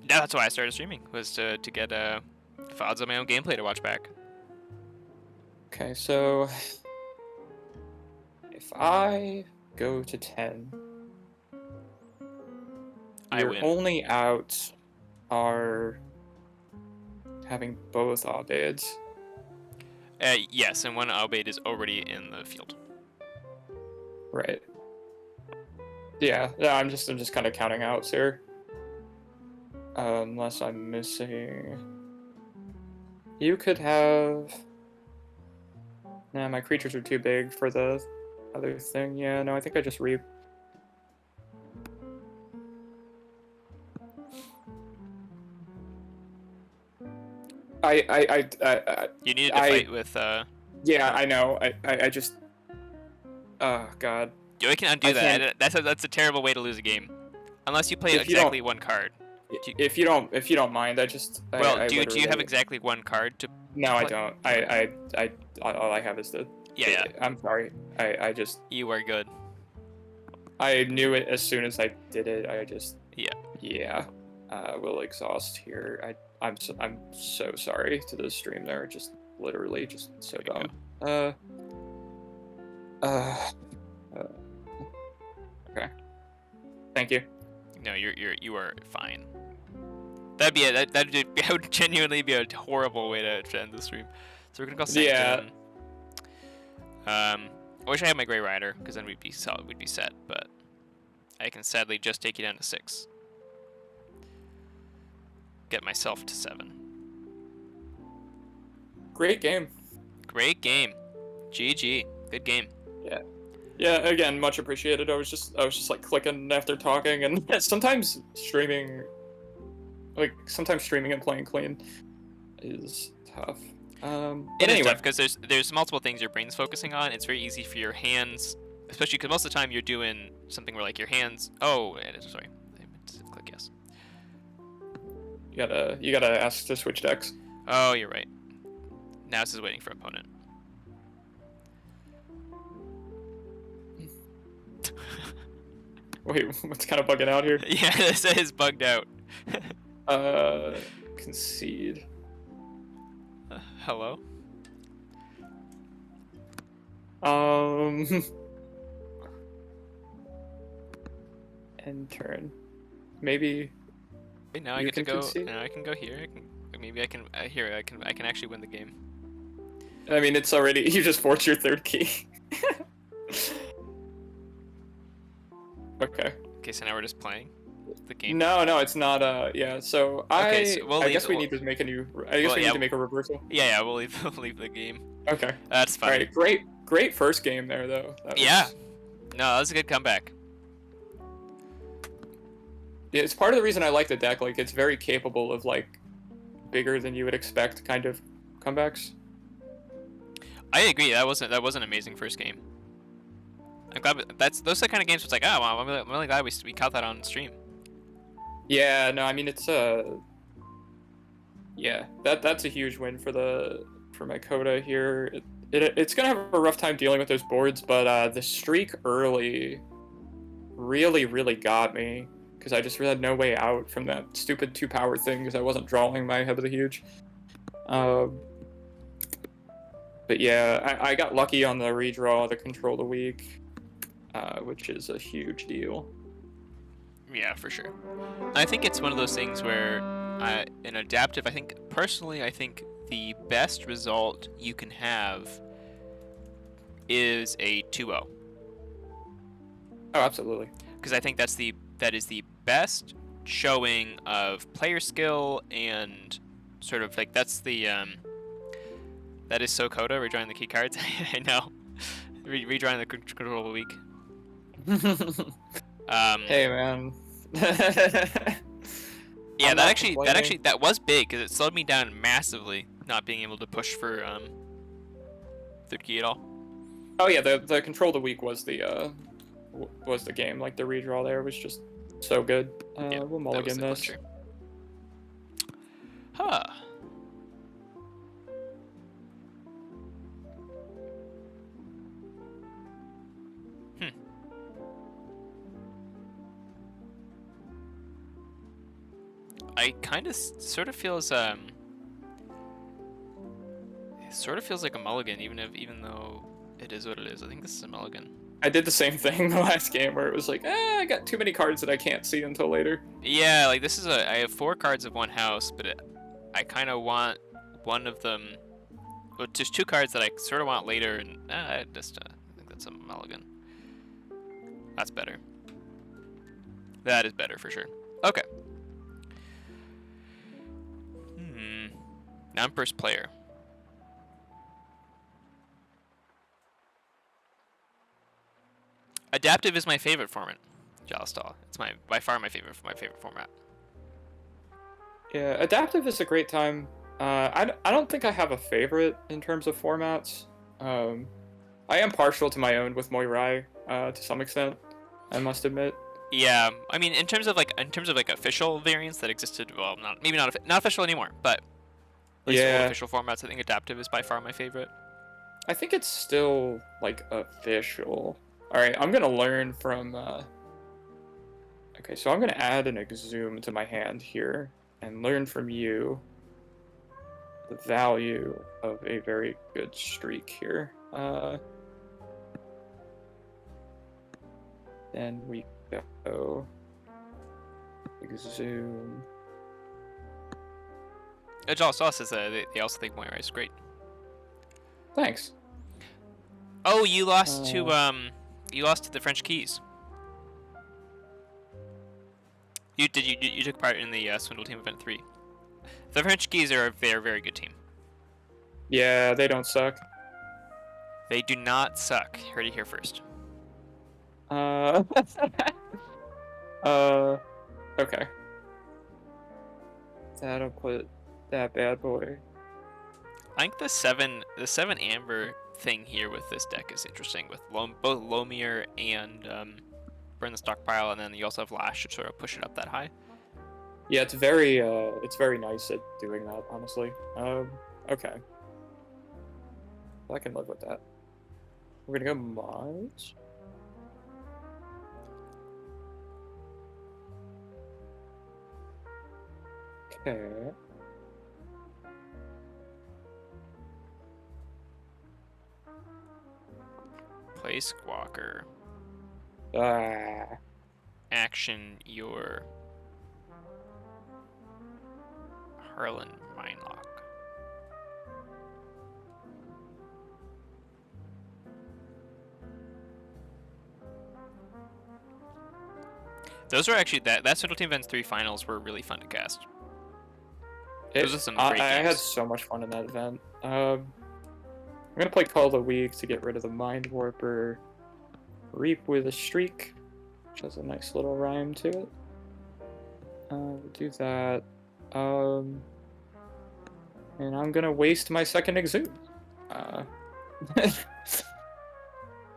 Yeah, that's why I started streaming, was to get VODs of my own gameplay to watch back. Okay, so if I go to 10, I win. only outs are having both Obeids. Yes, and one Obeid is already in the field. Right. Yeah, I'm just kind of counting outs here. Unless I'm missing. You could have. Nah, my creatures are too big for the other thing. Yeah, no, I think I just reap. You needed to fight with. Yeah, I know. I just. Oh God. You can undo that. That's a terrible way to lose a game, unless you play exactly one card. If you don't mind, I just. Well, do you have exactly one card to? No, I don't. All I have is the. Yeah. I'm sorry. I just. You are good. I knew it as soon as I did it. I just. Yeah. Yeah. Will exhaust here. I'm so sorry to the stream there. Just literally just so dumb. Okay. Thank you. No, you are fine. That would genuinely be a horrible way to end the stream. So we're gonna go second. Yeah. I wish I had my Grey Rider, because then we'd be set. But I can sadly just take you down to 6. Get myself to 7. Great game. Great game. GG. Good game. Yeah. Yeah, again, much appreciated. I was just like clicking after talking, and sometimes streaming and playing clean is tough. It is tough because there's multiple things your brain's focusing on. It's very easy for your hands, especially because most of the time you're doing something where like your hands. Oh, sorry, click yes. You gotta ask to switch decks. Oh, you're right. Now this is waiting for opponent. Wait, what's kind of bugging out here? Yeah, this is bugged out. Concede. Hello? End turn. Maybe Wait, now I You get to can go. concede. Now I can go here. Maybe I can. Here, I can actually win the game. I mean, it's already you just forced your third key. Okay. Okay, so now we're just playing the game. No, it's not. Yeah. So Okay, so we'll I leave. guess we need to make a new. I guess Well, we yeah, need to make a reversal. Yeah, we'll leave. We'll leave the game. Okay. That's All funny. right. Great first game there, though. Yeah. No, that was a good comeback. Yeah, it's part of the reason I like the deck. Like, it's very capable of like bigger than you would expect kind of comebacks. I agree. That was an amazing first game. I'm glad those are the kind of games where it's like, oh wow, I'm really glad we caught that on stream. Yeah. No, I mean it's yeah, that's a huge win for my Coda here. It's gonna have a rough time dealing with those boards, but the streak early really got me because I just really had no way out from that stupid 2-power thing because I wasn't drawing my Head of the Huge. But yeah, I got lucky on the redraw, the Control the Weak, which is a huge deal. Yeah, for sure. I think it's one of those things where in adaptive, I think the best result you can have is a 2-0. Oh, absolutely. Because I think that is the best showing of player skill and sort of like that's the that is so Coda redrawing the key cards. I know, redrawing the Control of the Week. Hey man. Yeah, that was big because it slowed me down massively, not being able to push for third key at all. Oh yeah, the Control the Weak was the game. Like the redraw there was just so good. Yeah, we'll mulligan this. Clincher. Huh. I kind of sort of feels it sort of feels like a mulligan, even though it is what it is. I think this is a mulligan. I did the same thing the last game where it was like, I got too many cards that I can't see until later. Yeah, like this is I have 4 cards of one house, but I kind of want one of them. Well, just 2 cards that I sort of want later, and I think that's a mulligan. That's better. That is better for sure. Okay. Now I'm first player. Adaptive is my favorite format. Jalstal. It's by far my favorite format. Yeah, adaptive is a great time. I don't think I have a favorite in terms of formats. I am partial to my own with Moirai to some extent, I must admit. Yeah, I mean in terms of like official variants that existed, well, not official anymore, but at least all official formats. I think adaptive is by far my favorite. I think it's still like official. All right, I'm gonna learn from. Okay, so I'm gonna add an exhume to my hand here and learn from you the value of a very good streak here. Then we go exhume. Jalstal says they also think Moirai is great. Thanks. Oh, you lost to the French Keys. You took part in the Swindle Team Event 3. The French Keys are a very good team. Yeah, they don't suck. They do not suck. Heard it here first. Okay. That'll put that bad boy. I think the 7 amber thing here with this deck is interesting with both Lomir and Burn the Stockpile, and then you also have Lash to sort of push it up that high. Yeah, it's very nice at doing that, honestly. Okay. I can live with that. We're gonna go Mars. Okay. Play Squawker. Ah. Action your Harlan Minelock. Those are actually that Central Team Events 3 finals were really fun to cast. Those are some great I games. had so much fun in that event. I'm gonna play Call of the Week to get rid of the Mind Warper. Reap with a Streak, which has a nice little rhyme to it. We'll do that. And I'm gonna waste my second Exude.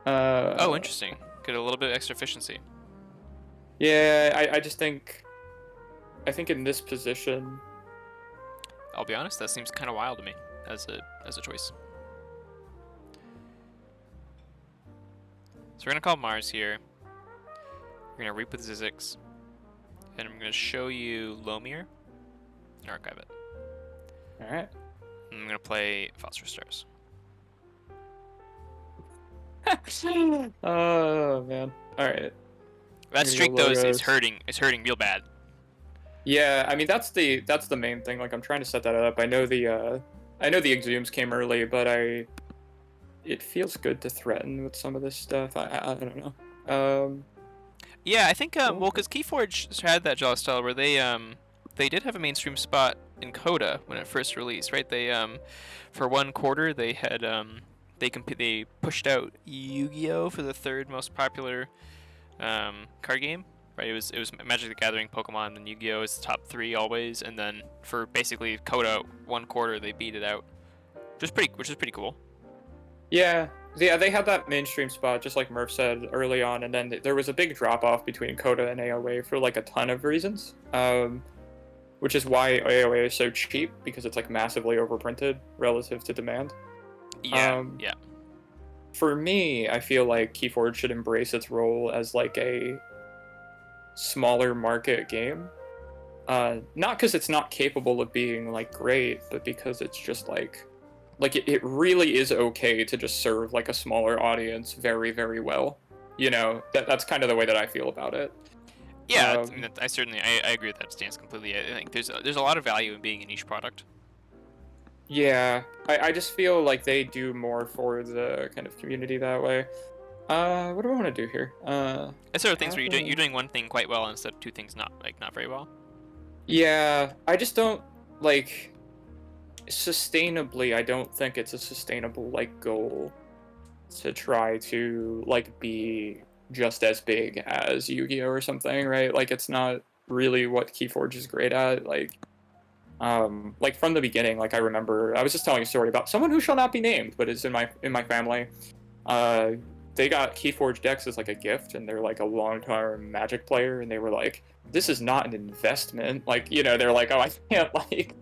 Oh, interesting. Get a little bit extra efficiency. Yeah, I just think... I think in this position... I'll be honest, that seems kind of wild to me as a choice. So we're going to call Mars here. We're going to Reap with Zizix. And I'm going to show you Lomir and archive it. Alright. And I'm going to play Phosphorus Stars. Oh, man. Alright. That streak, though, is hurting real bad. Yeah, I mean that's the main thing. Like I'm trying to set that up. I know the exhumes came early, but it feels good to threaten with some of this stuff. I don't know. Yeah, I think well, because Keyforge had that jaw style where they did have a mainstream spot in Coda when it first released, right? They for one quarter they had they pushed out Yu-Gi-Oh for the third most popular card game. Right, it was Magic the Gathering, Pokemon, and Yu-Gi-Oh is the top 3 always, and then for basically Coda one quarter they beat it out, which is pretty cool. Yeah, they had that mainstream spot just like Murph said early on, and then there was a big drop off between Coda and AOA for like a ton of reasons, which is why AOA is so cheap because it's like massively overprinted relative to demand. Yeah, For me, I feel like Keyforge should embrace its role as like a smaller market game, not because it's not capable of being like great, but because it's just like it really is okay to just serve like a smaller audience very, very well. You know, that's kind of the way that I feel about it. Yeah, I mean, I certainly agree with that stance completely. I think there's a lot of value in being a niche product. Yeah, I just feel like they do more for the kind of community that way. What do I want to do here? It's sort of things where you're doing one thing quite well instead of 2 things not very well. Yeah, I just don't like sustainably. I don't think it's a sustainable like goal to try to like be just as big as Yu-Gi-Oh or something, right? Like it's not really what Keyforge is great at. Like from the beginning, like I remember I was just telling a story about someone who shall not be named, but is in my family. They got Keyforge decks as like a gift, and they're like a long-term Magic player, and they were like, "This is not an investment." Like, you know, they're like, "Oh, I can't like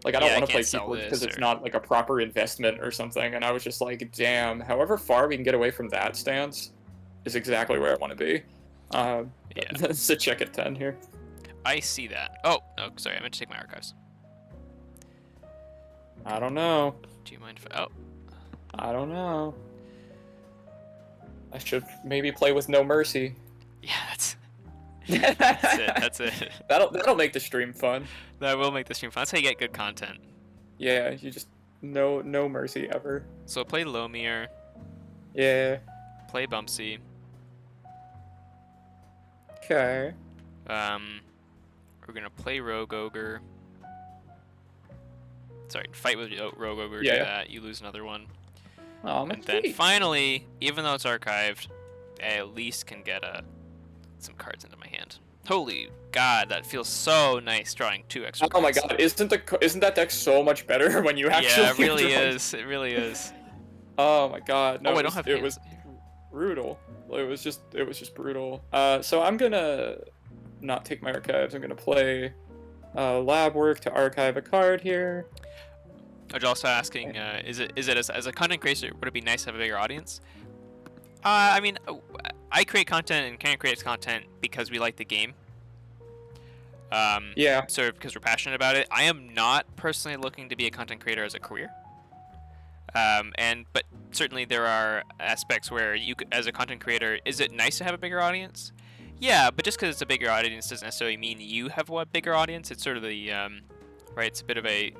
I don't want to play Keyforge because it's not like a proper investment or something." And I was just like, "Damn, however far we can get away from that stance is exactly where I want to be." Yeah, that's a check at 10 here. I see that. Oh, no, sorry, I meant to take my archives. I don't know. Do you mind if I... Oh. I don't know. I should maybe play with No Mercy. Yeah, that's it. That'll make the stream fun. That will make the stream fun. That's how you get good content. Yeah, you just no mercy ever. So play Lomir. Yeah. Play Bumpsy. Okay. We're gonna play Rogue Ogre. Sorry, fight with Rogue Ogre. Yeah. Do that. You lose another one. Oh, and then finally, even though it's archived, I at least can get some cards into my hand. Holy God, that feels so nice drawing 2 extra cards. Oh my God, isn't that deck so much better when you actually? Yeah, it really is. It really is. Oh my God, no, I don't have hands. It was brutal. It was just brutal. So I'm gonna not take my archives. I'm gonna play lab work to archive a card here. I was also asking, is it as a content creator, would it be nice to have a bigger audience? I mean, I create content and can create content because we like the game. Yeah. Sort of because we're passionate about it. I am not personally looking to be a content creator as a career. But certainly there are aspects where you, as a content creator, is it nice to have a bigger audience? Yeah, but just because it's a bigger audience doesn't necessarily mean you have a bigger audience. It's sort of the right? It's a bit of a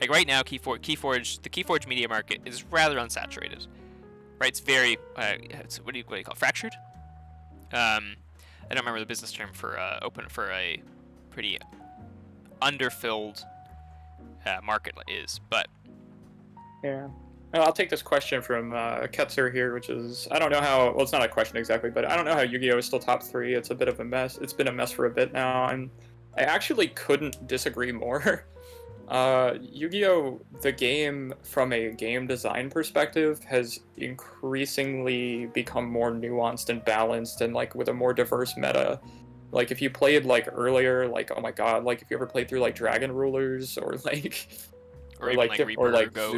like right now, the Keyforge media market is rather unsaturated, right? It's very what do you call it? Fractured? I don't remember the business term for open for a pretty underfilled market is, but Yeah. Well, I'll take this question from Ketzer here, which is I don't know how. Well, it's not a question exactly, but I don't know how Yu-Gi-Oh is still top 3. It's a bit of a mess. It's been a mess for a bit now, and I actually couldn't disagree more. Yu-Gi-Oh, the game from a game design perspective has increasingly become more nuanced and balanced, and like with a more diverse meta. Like if you played like earlier, like oh my god, like if you ever played through like Dragon Rulers or like or even like Reaper or like Goat.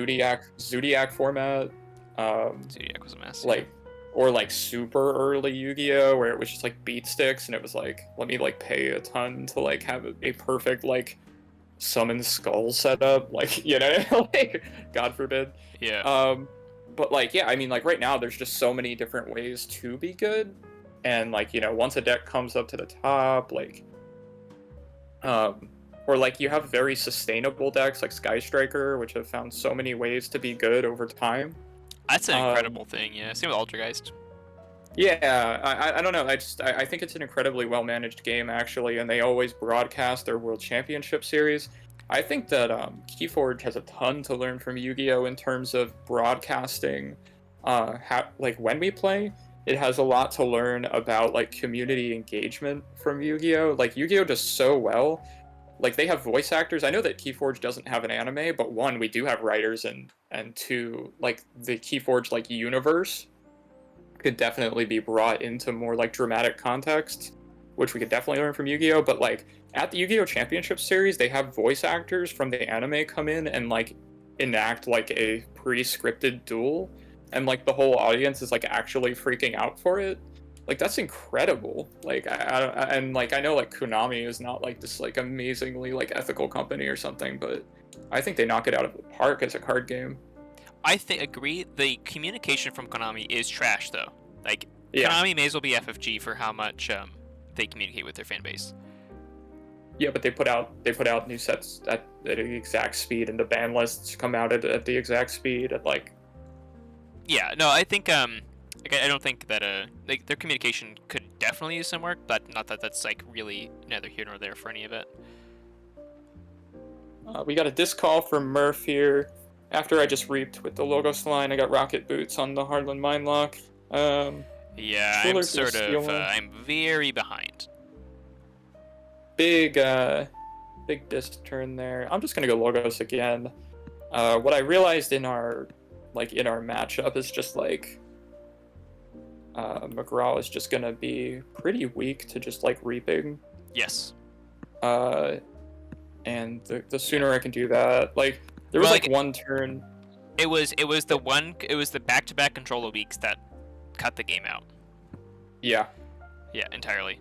Zodiac format, Zodiac was a mess. like or like super early Yu-Gi-Oh where it was just like beat sticks and it was like let me like pay a ton to like have a perfect like summon skull setup, like you know like God forbid. Yeah. But like yeah, I mean like right now there's just so many different ways to be good, and like you know once a deck comes up to the top, like or like you have very sustainable decks like Sky Striker, which have found so many ways to be good over time. That's an incredible thing. Yeah. Same with Altergeist. Yeah, I don't know. I think it's an incredibly well managed game actually, and they always broadcast their World Championship series. I think that Keyforge has a ton to learn from Yu-Gi-Oh in terms of broadcasting. Like when we play, it has a lot to learn about like community engagement from Yu-Gi-Oh. Like Yu-Gi-Oh does so well. Like they have voice actors. I know that Keyforge doesn't have an anime, but one, we do have writers, and two, like the Keyforge like universe could definitely be brought into more like dramatic context, which we could definitely learn from Yu-Gi-Oh. But like at the Yu-Gi-Oh Championship Series, they have voice actors from the anime come in and like enact like a pre-scripted duel, and like the whole audience is like actually freaking out for it. Like that's incredible. Like and like I know like Konami is not like this like amazingly like ethical company or something, but I think they knock it out of the park as a card game. I agree. The communication from Konami is trash though. Like Yeah. Konami may as well be FFG for how much they communicate with their fan base. Yeah, but they put out new sets at the exact speed, and the ban lists come out at the exact speed at like. Yeah, no, I think like, I don't think that like their communication could definitely use some work, but not that that's like really neither here nor there for any of it. We got a disc call from Murph here. After I just reaped with the Logos line, I got rocket boots on the Harlan Mindlock. Yeah, I'm sort of I'm very behind. Big disc turn there. I'm just gonna go Logos again. What I realized in our matchup is just like McGraw is just gonna be pretty weak to just like reaping. Yes. And the sooner I can do that, like there was like one turn. It was the back-to-back controller weeks that cut the game out. Yeah. Yeah, entirely.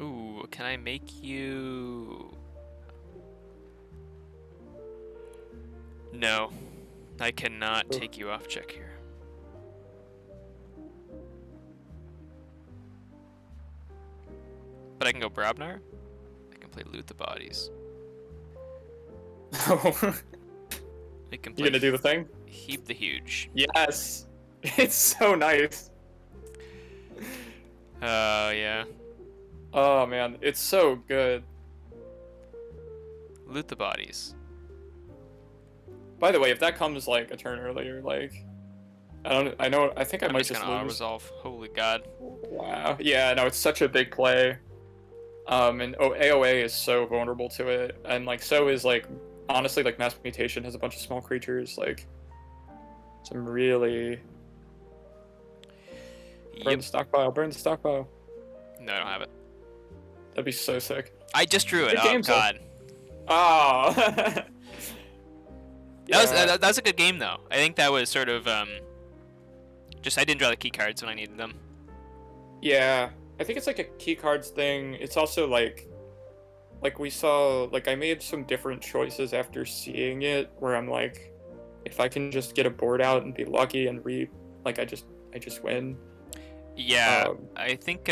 Ooh, can I make you? No, I cannot take you off check here. But I can go Brabnar. I can play Loot the Bodies. I can play You gonna do the thing? Heap the Huge. Yes. It's so nice. Yeah. Oh man, it's so good. Loot the Bodies. By the way, if that comes like a turn earlier, like I think I might just gonna lose. resolve. Holy God. Wow. Yeah, no, it's such a big play. And AOA is so vulnerable to it, and like so is like honestly like Mass Mutation has a bunch of small creatures, like some really burn the stockpile, burn the stockpile. No, I don't have it. That'd be so sick. I just drew it. Good Oh game, so. God. Oh. That was a good game though. I think that was sort of just I didn't draw the key cards when I needed them. Yeah, I think it's like a key cards thing. It's also like we saw, like I made some different choices after seeing it, where I'm like, if I can just get a board out and be lucky and read, like I just win. Yeah, I think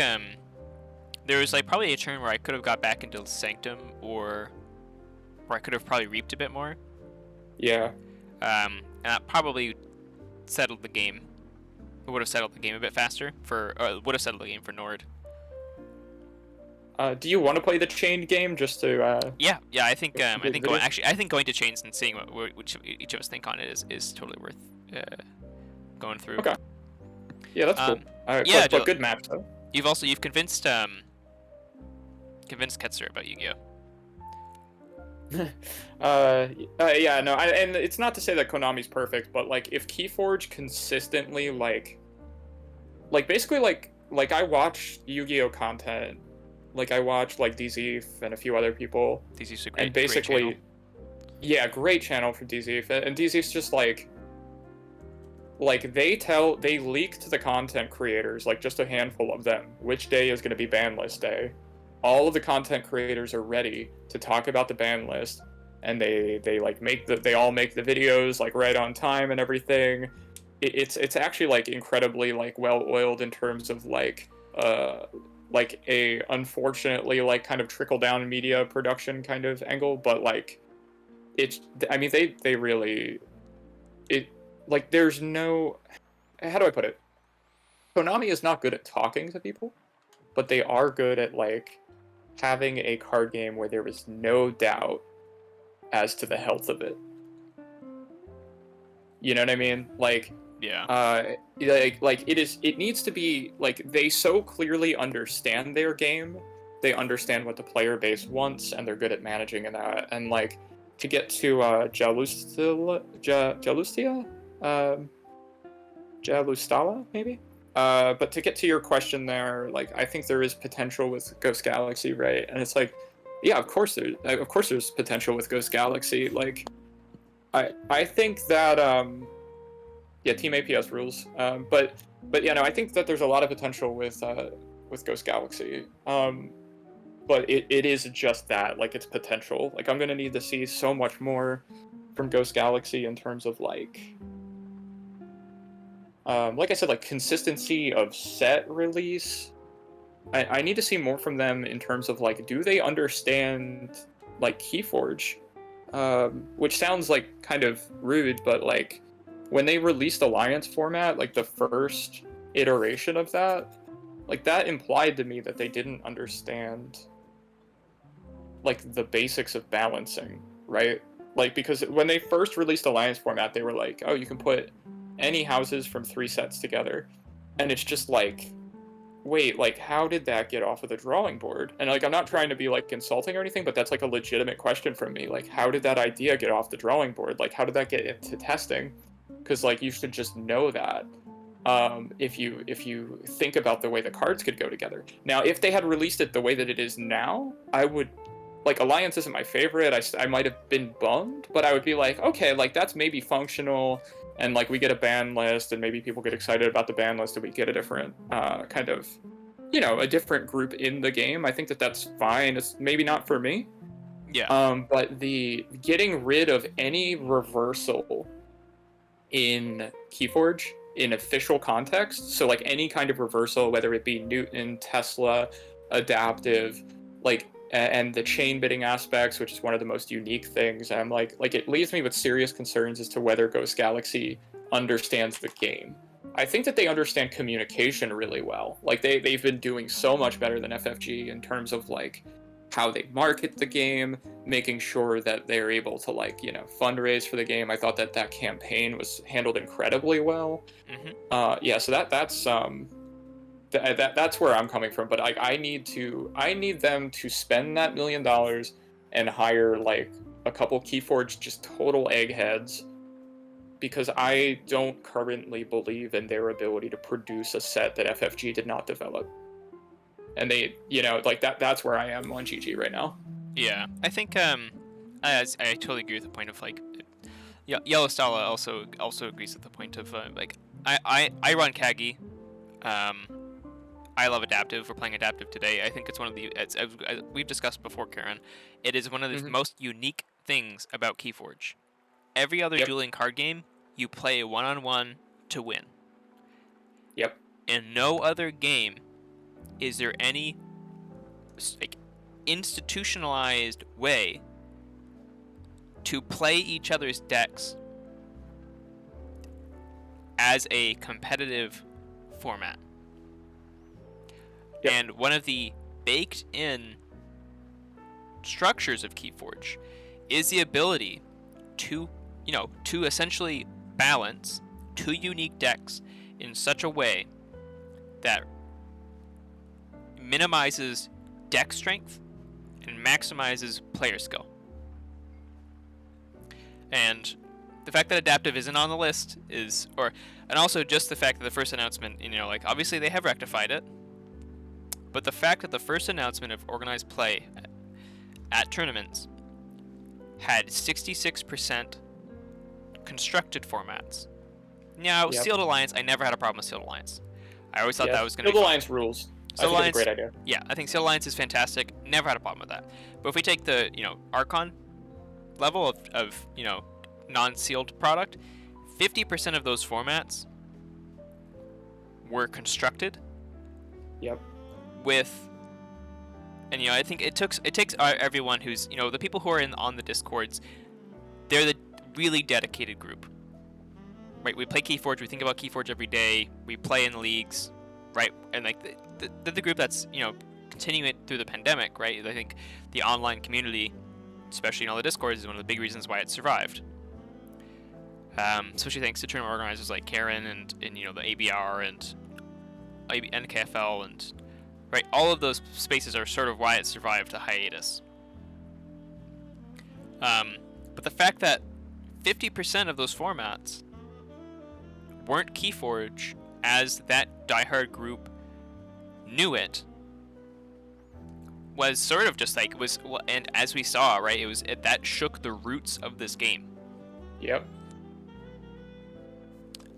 there was like probably a turn where I could have got back into Sanctum, or where I could have probably reaped a bit more. Yeah. And that probably settled the game. It would have settled the game a bit faster would have settled the game for Nord. Do you want to play the chained game just to? Yeah. I think I think going to chains and seeing which each of us think on it is totally worth going through. Okay. Yeah, that's cool. Yeah, but good maps though. You've convinced Ketzer about Yu-Gi-Oh. Yeah, no, and it's not to say that Konami's perfect, but like if Keyforge consistently like basically like I watch Yu-Gi-Oh content, like I watch like DZeef and a few other people, DZeef's a great, and basically, great channel. Yeah, great channel from DZeef, and DZeef's just like they leak to the content creators, like just a handful of them, which day is going to be ban list day. All of the content creators are ready to talk about the ban list, and they all make the videos like right on time and everything. It's actually like incredibly like well oiled in terms of like a unfortunately like kind of trickle down media production kind of angle, but like I mean they really like there's no, how do I put it? Konami is not good at talking to people, but they are good at like having a card game where there is no doubt as to the health of it. You know what I mean? Like, yeah. It needs to be like they so clearly understand their game. They understand what the player base wants, and they're good at managing that. And like to get to Jalustala, maybe? But to get to your question there, like I think there is potential with Ghost Galaxy, right? And it's like, yeah, of course there's potential with Ghost Galaxy. Like, I think that yeah, Team APS rules. But yeah, no, I think that there's a lot of potential with Ghost Galaxy. But it is just that, like it's potential. Like I'm gonna need to see so much more from Ghost Galaxy in terms of like I said, like consistency of set release. I need to see more from them in terms of like, do they understand like Keyforge? Which sounds like kind of rude, but like when they released Alliance format, like the first iteration of that, like that implied to me that they didn't understand like the basics of balancing, right? Like because when they first released Alliance format, they were like, oh, you can put any houses from 3 sets together, and it's just like, wait, like how did that get off of the drawing board? And like I'm not trying to be like insulting or anything, but that's like a legitimate question from me. Like how did that idea get off the drawing board? Like how did that get into testing? Because like you should just know that if you think about the way the cards could go together. Now if they had released it the way that it is now, I would like, Alliance isn't my favorite. I might have been bummed, but I would be like, okay, like that's maybe functional, and like we get a ban list, and maybe people get excited about the ban list, and we get a different kind of, you know, a different group in the game. I think that that's fine. It's maybe not for me. Yeah. But the getting rid of any reversal in Keyforge in official context, so like any kind of reversal, whether it be Newton, Tesla, adaptive, like, and the chain bidding aspects, which is one of the most unique things. And I'm like it leaves me with serious concerns as to whether Ghost Galaxy understands the game. I think that they understand communication really well. Like they've been doing so much better than FFG in terms of like how they market the game, making sure that they're able to like, you know, fundraise for the game. I thought that campaign was handled incredibly well. Mm-hmm. Yeah, so that's where I'm coming from. But I need them to spend that $1 million and hire like a couple Keyforge just total eggheads, because I don't currently believe in their ability to produce a set that FFG did not develop. And they, you know, like that's where I am on GG right now. Yeah, I think I totally agree with the point of like, Yellow Stala also agrees with the point of like I run Kagi. I love adaptive. We're playing adaptive today. I think it's one of the we've discussed before, Karen. It is one of the most unique things about Keyforge. Every other dueling card game, you play 1-on-1 to win. Yep. In no other game is there any like institutionalized way to play each other's decks as a competitive format. Yep. And one of the baked in structures of Keyforge is the ability to, to essentially balance two unique decks in such a way that minimizes deck strength and maximizes player skill. And the fact that Adaptive isn't on the list and also just the fact that the first announcement, like obviously they have rectified it, but the fact that the first announcement of organized play at tournaments had 66% constructed formats. Now, Yep. Sealed Alliance, I never had a problem with Sealed Alliance. I always thought Yes. that was going to be Sealed fun. Alliance rules. I Sealed think Alliance, it's a great idea. yeah, I think Sealed Alliance is fantastic. Never had a problem with that. But if we take the, Archon level of non-sealed product, 50% of those formats were constructed Yep. with, and I think it takes everyone who's, the people who are on the Discords, they're the really dedicated group, right? We play Keyforge, we think about Keyforge every day, we play in leagues, right? And like the group that's continuing it through the pandemic, right? I think the online community, especially in all the Discords, is one of the big reasons why it survived. Especially thanks to tournament organizers like Karen and the ABR and NKFL and right, all of those spaces are sort of why it survived the hiatus. But the fact that 50% of those formats weren't Keyforge as that diehard group knew it was sort of just like and as we saw, right, that shook the roots of this game. Yep.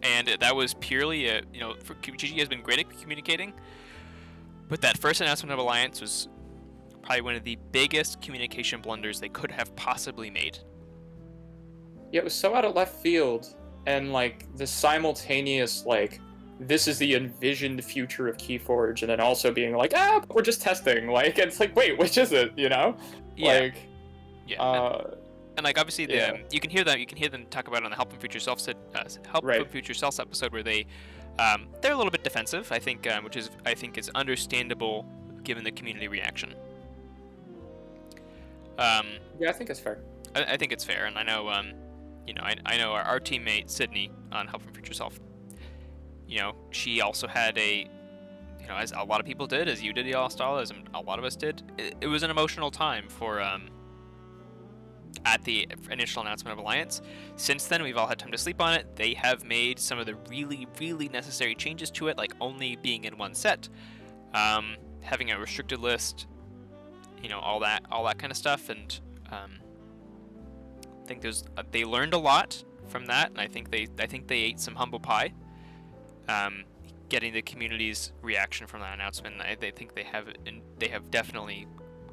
And that was purely GG has been great at communicating, but that first announcement of Alliance was probably one of the biggest communication blunders they could have possibly made. Yeah, it was so out of left field, and like the simultaneous this is the envisioned future of Keyforge, and then also being like, we're just testing. Like, it's like, wait, which is it? Yeah. And like obviously you can hear them talk about it on the Help from Future Self from Future Self episode where they're a little bit defensive, I think, which is is understandable given the community reaction. Yeah, I think it's fair. I think it's fair, and I know I know our teammate Sydney on Help from Future Self. She also had as a lot of people did, as you did, Yalstal, as a lot of us did. It was an emotional time for at the initial announcement of Alliance. Since then, we've all had time to sleep on it. They have made some of the really, really necessary changes to it, like only being in one set, having a restricted list, all that kind of stuff. And I think they learned a lot from that, and I think they ate some humble pie. Getting the community's reaction from that announcement, they think they have definitely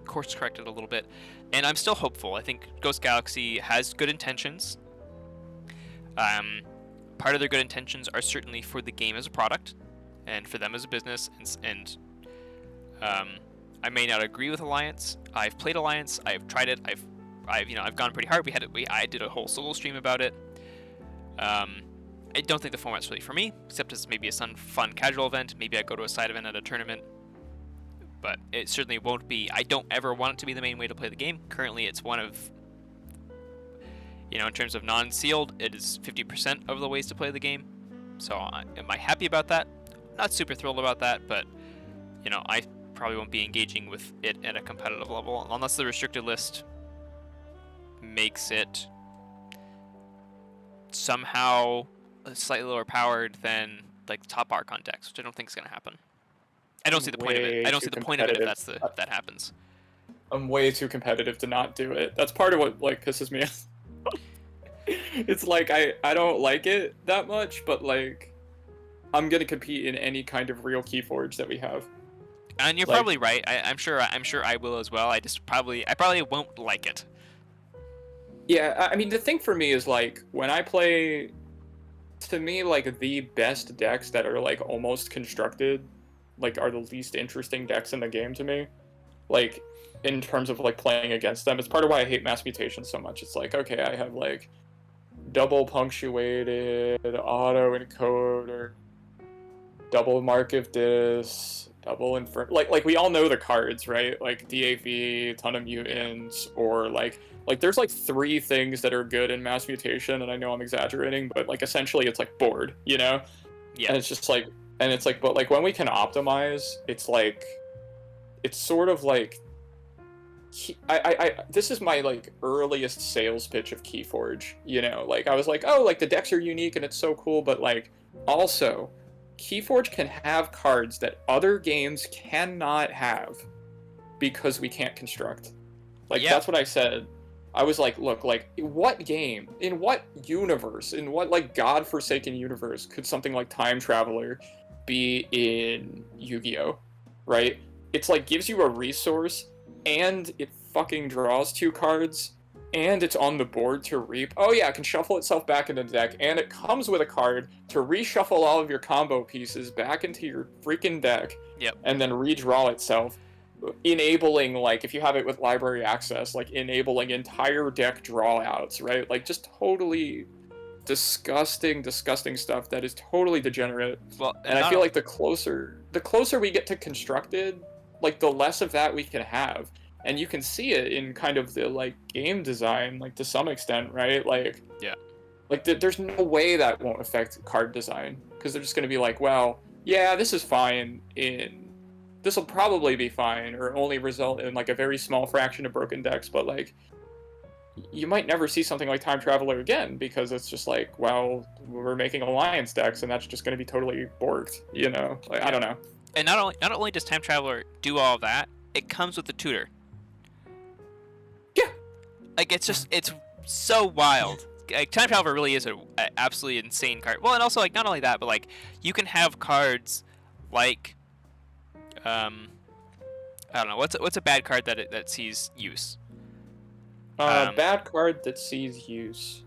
course corrected a little bit, and I'm still hopeful. I think Ghost Galaxy has good intentions. Part of their good intentions are certainly for the game as a product, and for them as a business. And I may not agree with Alliance. I've played Alliance. I've tried it. I've gone pretty hard. I did a whole solo stream about it. I don't think the format's really for me, except as maybe a fun casual event. Maybe I go to a side event at a tournament. But it certainly won't be. I don't ever want it to be the main way to play the game. Currently, it's one of, in terms of non-sealed, it is 50% of the ways to play the game. So am I happy about that? Not super thrilled about that, but, I probably won't be engaging with it at a competitive level unless the restricted list makes it somehow slightly lower powered than like top Archon decks, which I don't think is going to happen. I don't see the point of it. I don't see the point of it if that happens. I'm way too competitive to not do it. That's part of what pisses me off. It's like I don't like it that much, but I'm gonna compete in any kind of real Keyforge that we have. And you're probably right. I'm sure I will as well. I probably won't like it. Yeah, I mean the thing for me is when I play, to me the best decks that are almost constructed, are the least interesting decks in the game to me. like in terms of like playing against them. It's part of why I hate mass mutation so much. It's like, okay, I have like double punctuated auto encode or double mark of dis, double infer, like we all know the cards, right? Like DAV, ton of mutants, or like there's like 3 things that are good in mass mutation, and I know I'm exaggerating, but like essentially it's like board, you know? Yeah. And it's just like, and it's like, but like when we can optimize, it's like, it's sort of like, this is my like earliest sales pitch of Keyforge, you know? Like I was like, oh, like the decks are unique and it's so cool, but like also Keyforge can have cards that other games cannot have because we can't construct. Like Yeah. that's what I said. I was like, look, like what game, in what universe, in what like godforsaken universe could something like Time Traveler be in Yu-Gi-Oh? Right? It's like gives you a resource and it fucking draws 2 cards and it's on the board to reap. Oh yeah, it can shuffle itself back into the deck, and it comes with a card to reshuffle all of your combo pieces back into your freaking deck. Yep. And then redraw itself, enabling, like if you have it with library access, like enabling entire deck drawouts, right? Like just totally disgusting stuff that is totally degenerate. Well, And I feel like the closer we get to constructed, like the less of that we can have. And you can see it in kind of the like game design, like to some extent, right? Like, yeah, like there's no way that won't affect card design, because they're just going to be like, well, yeah, this is fine this will probably be fine, or only result in like a very small fraction of broken decks, but like you might never see something like Time Traveler again, because it's just like, well, we're making alliance decks and that's just going to be totally borked, you know? Like, I don't know. And not only does Time Traveler do all of that, it comes with the tutor. Yeah. Like it's so wild. Like Time Traveler really is a absolutely insane card. Well, and also like not only that, but like you can have cards like I don't know, what's a bad card that sees use. Bad card that sees use.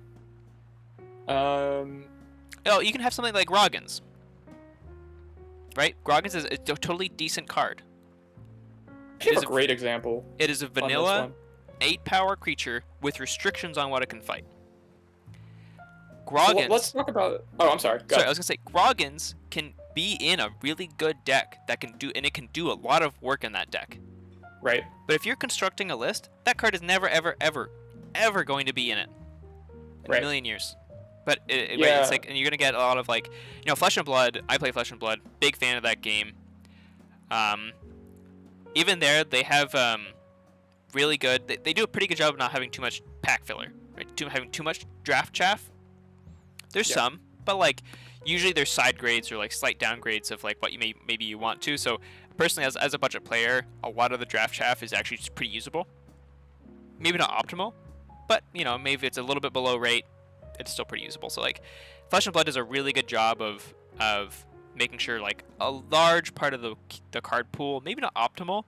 Oh, you can have something like Groggins. Right? Groggins is a totally decent card. I have a great example. It is a vanilla 8-power creature with restrictions on what it can fight. Groggins. Well, let's talk about. Oh, I'm sorry. Sorry, I was gonna say Groggins can be in a really good deck that can do, and it can do a lot of work in that deck. Right. But if you're constructing a list, that card is never, ever, ever, ever going to be in it in a million years. But it's like, and you're gonna get a lot of like, you know, Flesh and Blood. I play Flesh and Blood. Big fan of that game. Even there, they have really good. They do a pretty good job of not having too much pack filler, right? Having too much draft chaff. There's some, but like usually there's side grades or like slight downgrades of like what you maybe you want to. So personally, as a budget player, a lot of the draft chaff is actually just pretty usable. Maybe not optimal, but you know, maybe it's a little bit below rate. It's still pretty usable. So like, Flesh and Blood does a really good job of making sure like a large part of the card pool, maybe not optimal,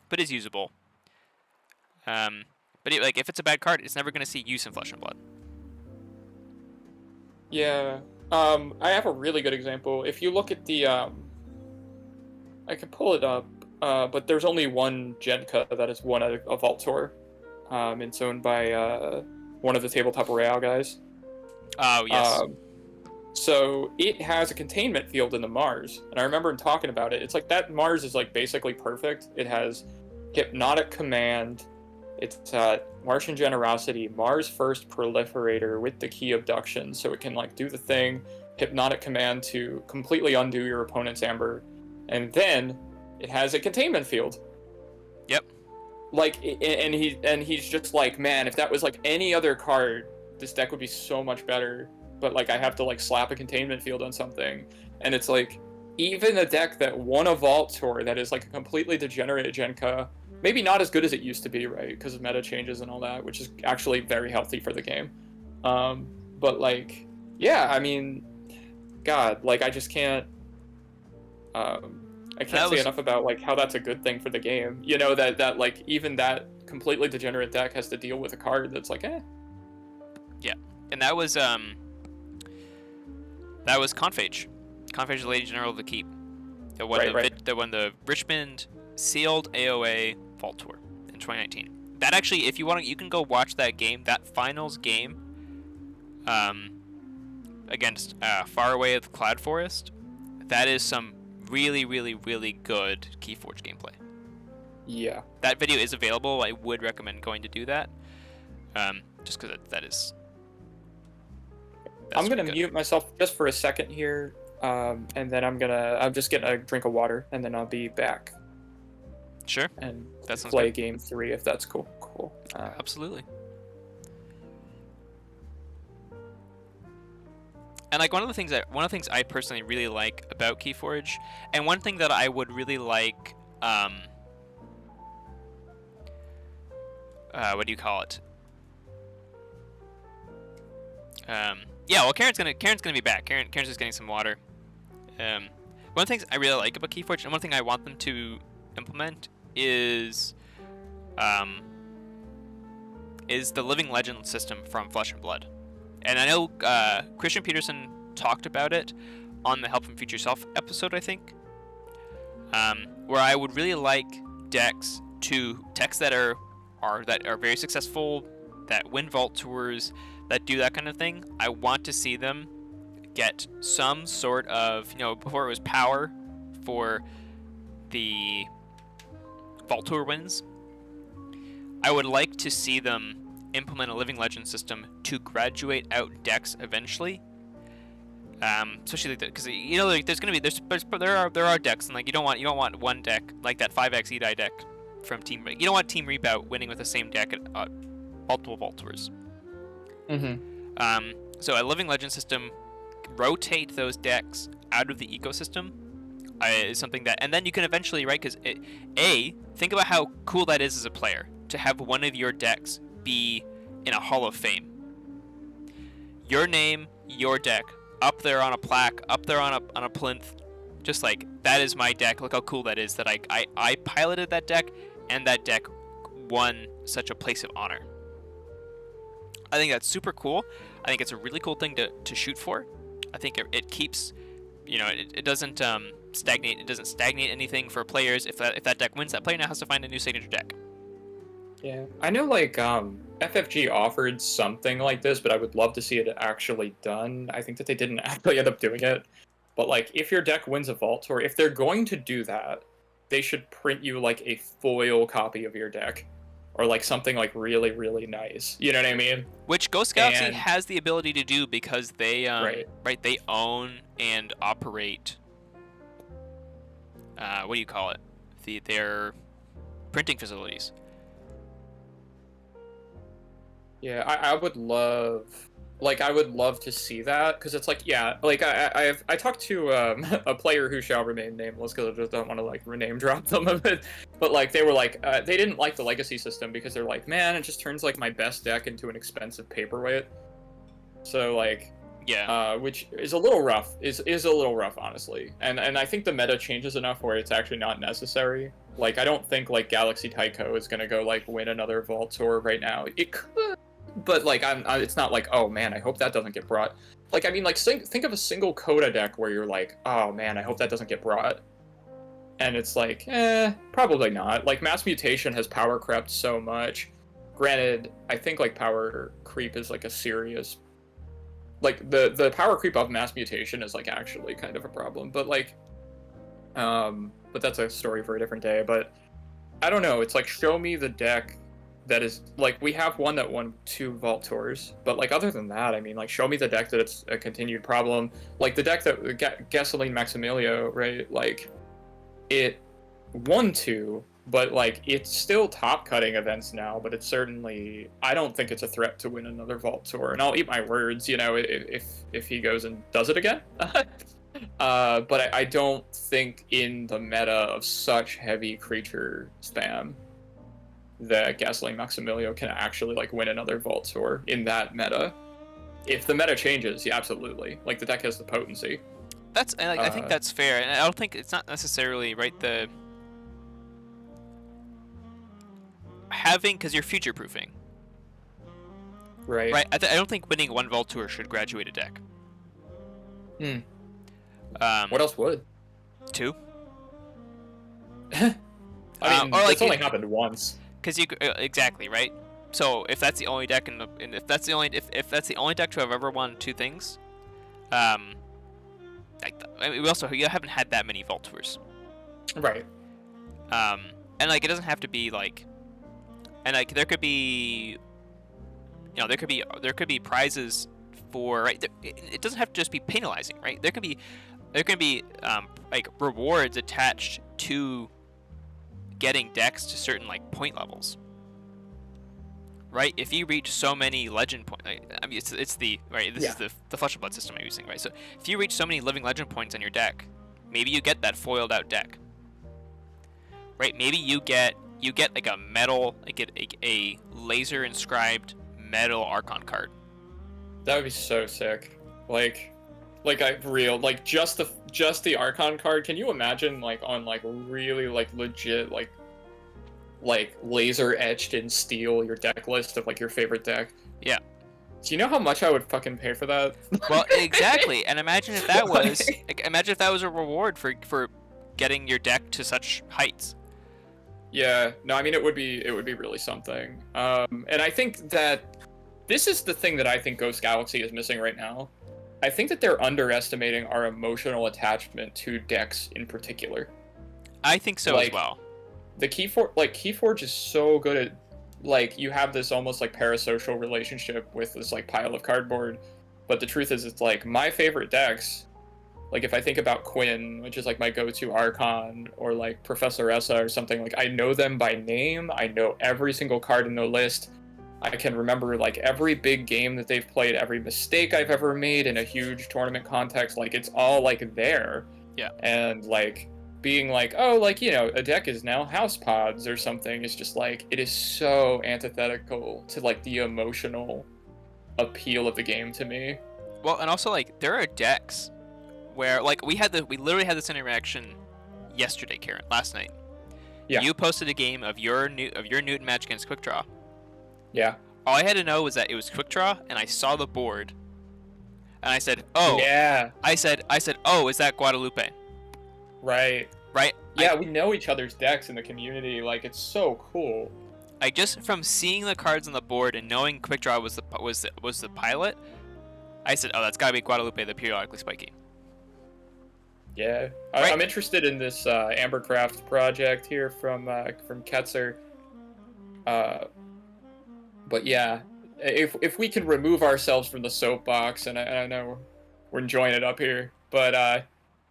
but is usable. But like if it's a bad card, it's never going to see use in Flesh and Blood. Yeah. I have a really good example. If you look at the I can pull it up, but there's only one Genka that is won a Vault Tour. It's owned by one of the Tabletop Royale guys. Oh, yes. So it has a containment field in the Mars, and I remember him talking about it. It's like that Mars is like basically perfect. It has Hypnotic Command. It's Martian Generosity, Mars First Proliferator with the Key Abduction, so it can like do the thing, Hypnotic Command to completely undo your opponent's Amber, and then it has a containment field. Yep. Like, and he's just like, man, if that was like any other card, this deck would be so much better. But like, I have to like slap a containment field on something, and it's like, even a deck that won a Vault Tour that is like a completely degenerate Genka, maybe not as good as it used to be, right? Because of meta changes and all that, which is actually very healthy for the game. But like, yeah, I mean, God, like I just can't. I can't say enough about like how that's a good thing for the game. You know, that like even that completely degenerate deck has to deal with a card that's like, eh. Yeah, and that was Conphage. Conphage is the Lady General of the Keep. That won the Richmond Sealed AOA Vault Tour in 2019. That actually, if you want to, you can go watch that game. That finals game, against Far Away of the Cloud Forest. That is some really, really, really good Keyforge gameplay. Yeah. That video is available. I would recommend going to do that. Just because that's I'm gonna good. mute myself just for a second here, and then I'm just getting a drink of water, and then I'll be back Sure. and That sounds play good. game 3 if that's cool. Cool. Absolutely. And like one of the things I personally really like about Keyforge, and one thing that I would really like, what do you call it? Yeah, well, Karen's gonna be back. Karen's just getting some water. One of the things I really like about Keyforge, and one thing I want them to implement is the Living Legend system from Flesh and Blood. And I know Christian Peterson talked about it on the Help from Future Self episode, I think, where I would really like decks that are very successful, that win Vault Tours, that do that kind of thing. I want to see them get some sort of, before it was power for the Vault Tour wins, I would like to see them implement a Living Legend system to graduate out decks eventually. Especially because there are decks, and like you don't want one deck like that 5x E-Die deck from Team. You don't want Team Rebout winning with the same deck at multiple Vault Tours. Mm-hmm. So a Living Legend system, rotate those decks out of the ecosystem, is something that, and then you can eventually, right? Because think about how cool that is as a player to have one of your decks be in a Hall of Fame. Your name, your deck, up there on a plaque, up there on a plinth, just like, that is my deck. Look how cool that is that I piloted that deck, and that deck won such a place of honor. I think that's super cool. I think it's a really cool thing to shoot for. I think it keeps, it doesn't stagnate. It doesn't stagnate anything for players. If that deck wins, that player now has to find a new signature deck. Yeah, I know FFG offered something like this, but I would love to see it actually done. I think that they didn't actually end up doing it. But like, if your deck wins a Vault Tour, if they're going to do that, they should print you like a foil copy of your deck, or like something like really, really nice. You know what I mean? Which Ghost Galaxy has the ability to do because they they own and operate. What do you call it? Their printing facilities. Yeah, I would love to see that, because it's like, yeah, like I talked to a player who shall remain nameless because I just don't want to like rename drop them a bit, but like they were like they didn't like the legacy system because they're like, man, it just turns like my best deck into an expensive paperweight. So like, yeah, which is a little rough, is a little rough, honestly, and I think the meta changes enough where it's actually not necessary. Like, I don't think like Galaxy Tycho is gonna go like win another Vault Tour right now. It could. But like, it's not like, oh man, I hope that doesn't get brought. Like, I mean, like, think of a single Coda deck where you're like, oh man, I hope that doesn't get brought. And it's like, probably not. Like, Mass Mutation has power crept so much. Granted, I think like power creep is like a serious, like the power creep of Mass Mutation is like actually kind of a problem. But like, but that's a story for a different day. But I don't know. It's like, show me the deck that is, like, we have one that won 2 Vault Tours, but like, other than that, I mean, like, show me the deck that it's a continued problem. Like the deck that Gasoline Maximilio, right? Like, it won 2, but like, it's still top cutting events now, but it's certainly, I don't think it's a threat to win another Vault Tour. And I'll eat my words, if he goes and does it again. But I don't think in the meta of such heavy creature spam that Gasoline Maximilio can actually like win another Vault Tour in that meta. If the meta changes, yeah, absolutely. Like, the deck has the potency. I think that's fair, and I don't think it's not necessarily right because you're future proofing. Right. Right. I don't think winning one Vault Tour should graduate a deck. What else would? 2. I mean, or like it's only happened once. because you exactly right. So if that's the only deck if that's the only if that's the only deck to have ever won two things, like I mean, you haven't had that many Vault Tours. Right. Um, and like it doesn't have to be like, and like there could be, there could be prizes for right. It doesn't have to just be penalizing, right? There can be like rewards attached to getting decks to certain like point levels. Right, if you reach so many legend points, I mean, it's the right. This is the Flesh and Blood system I'm using, right? So if you reach so many living legend points on your deck, maybe you get that foiled out deck. Right, maybe you get like a metal, like a laser inscribed metal Archon card. That would be so sick. Like just the Archon card. Can you imagine like on like really like legit like laser etched in steel your deck list of like your favorite deck? Yeah. Do you know how much I would fucking pay for that? Well, exactly. And imagine if that was a reward for getting your deck to such heights. Yeah. No, I mean it would be really something. And I think that this is the thing that I think Ghost Galaxy is missing right now. I think that they're underestimating our emotional attachment to decks in particular. I think so as well. The Keyforge is so good at, like, you have this almost like parasocial relationship with this like pile of cardboard, but the truth is it's like my favorite decks, like if I think about Quinn, which is like my go-to Archon, or like Professor Essa or something, like I know them by name, I know every single card in the list, I can remember like every big game that they've played, every mistake I've ever made in a huge tournament context, like it's all like there. Yeah. And like being like, oh, like, you know, a deck is now house pods or something, is just like, it is so antithetical to like the emotional appeal of the game to me. Well, and also like there are decks where like we literally had this interaction yesterday, Karen, last night. Yeah. You posted a game of your Newton match against Quick Draw. Yeah. All I had to know was that it was Quick Draw, and I saw the board, and I said, "Oh." Yeah. I said, "Oh, is that Guadalupe?" Right. Right. Yeah, we know each other's decks in the community. Like, it's so cool. I just from seeing the cards on the board and knowing Quick Draw was the pilot, I said, "Oh, that's gotta be Guadalupe, the periodically spiky." Yeah, Right. I'm interested in this Ambercraft project here from Ketzer. But yeah, if we can remove ourselves from the soapbox, and I know we're enjoying it up here, but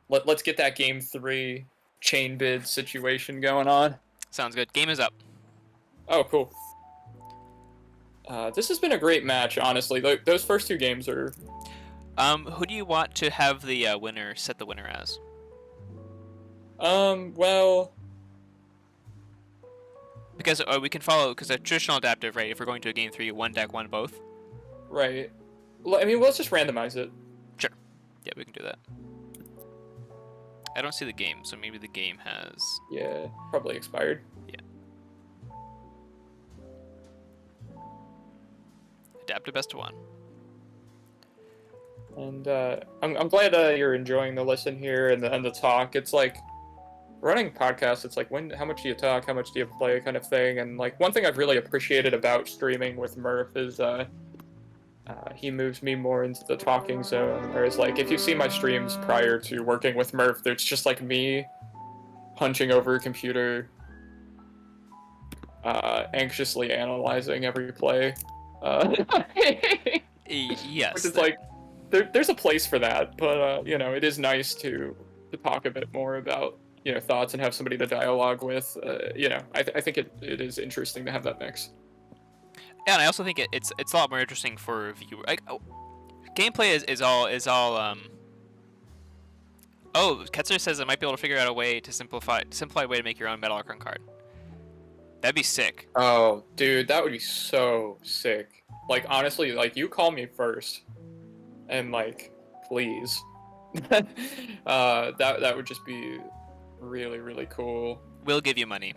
let's get that game 3 chain bid situation going on. Sounds good. Game is up. Oh, cool. This has been a great match, honestly. Those first 2 games are... Who do you want to have the winner set the winner as? Well... Because we can follow, because a traditional adaptive, right? If we're going to a game 3, one deck, one both. Right. I mean, let's just randomize it. Sure. Yeah, we can do that. I don't see the game, so maybe the game has... Yeah, probably expired. Yeah. Adaptive best of 1. And I'm glad you're enjoying the listen here and the talk. It's like running podcasts. It's like how much do you talk, how much do you play, kind of thing. And like one thing I've really appreciated about streaming with Murph is he moves me more into the talking zone. Whereas like if you see my streams prior to working with Murph, it's just like me hunching over a computer, anxiously analyzing every play. Yes. Which is like. There's a place for that, but you know, it is nice to talk a bit more about, you know, thoughts and have somebody to dialogue with. You know, I think it is interesting to have that mix. Yeah, and I also think it's a lot more interesting for viewers. Like, gameplay is all. Oh, Ketzer says I might be able to figure out a way to simplify way to make your own Metal Archon card. That'd be sick. Oh, dude, that would be so sick. Like honestly, like you call me first. And like, please, that would just be really, really cool. We'll give you money.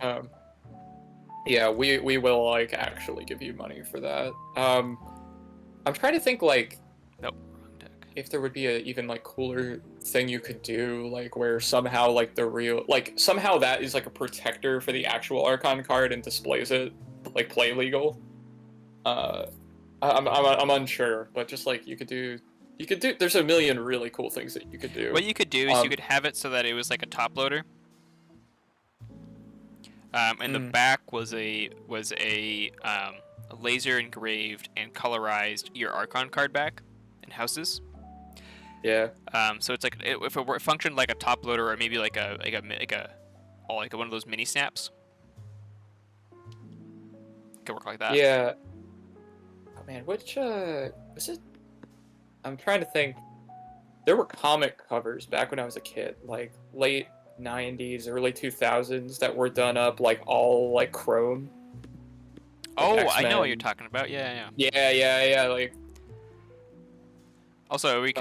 Yeah, we will like actually give you money for that. I'm trying to think like, nope, wrong deck. if there would be a even like cooler thing you could do, like where somehow like the real like somehow that is like a protector for the actual Archon card and displays it like play legal. Uh, I'm unsure, but just like you could do. There's a million really cool things that you could do. What you could do is you could have it so that it was like a top loader. And the back was a laser engraved and colorized your Archon card back in houses. Yeah. So it's like if it functioned like a top loader or maybe like a one of those mini snaps. It could work like that. Yeah. Oh man, which was it? I'm trying to think. There were comic covers back when I was a kid, like late 90s, early 2000s, that were done up like all like chrome. Oh, Like I know what X-Men. you're talking about. Yeah. Yeah. Like, Also, are we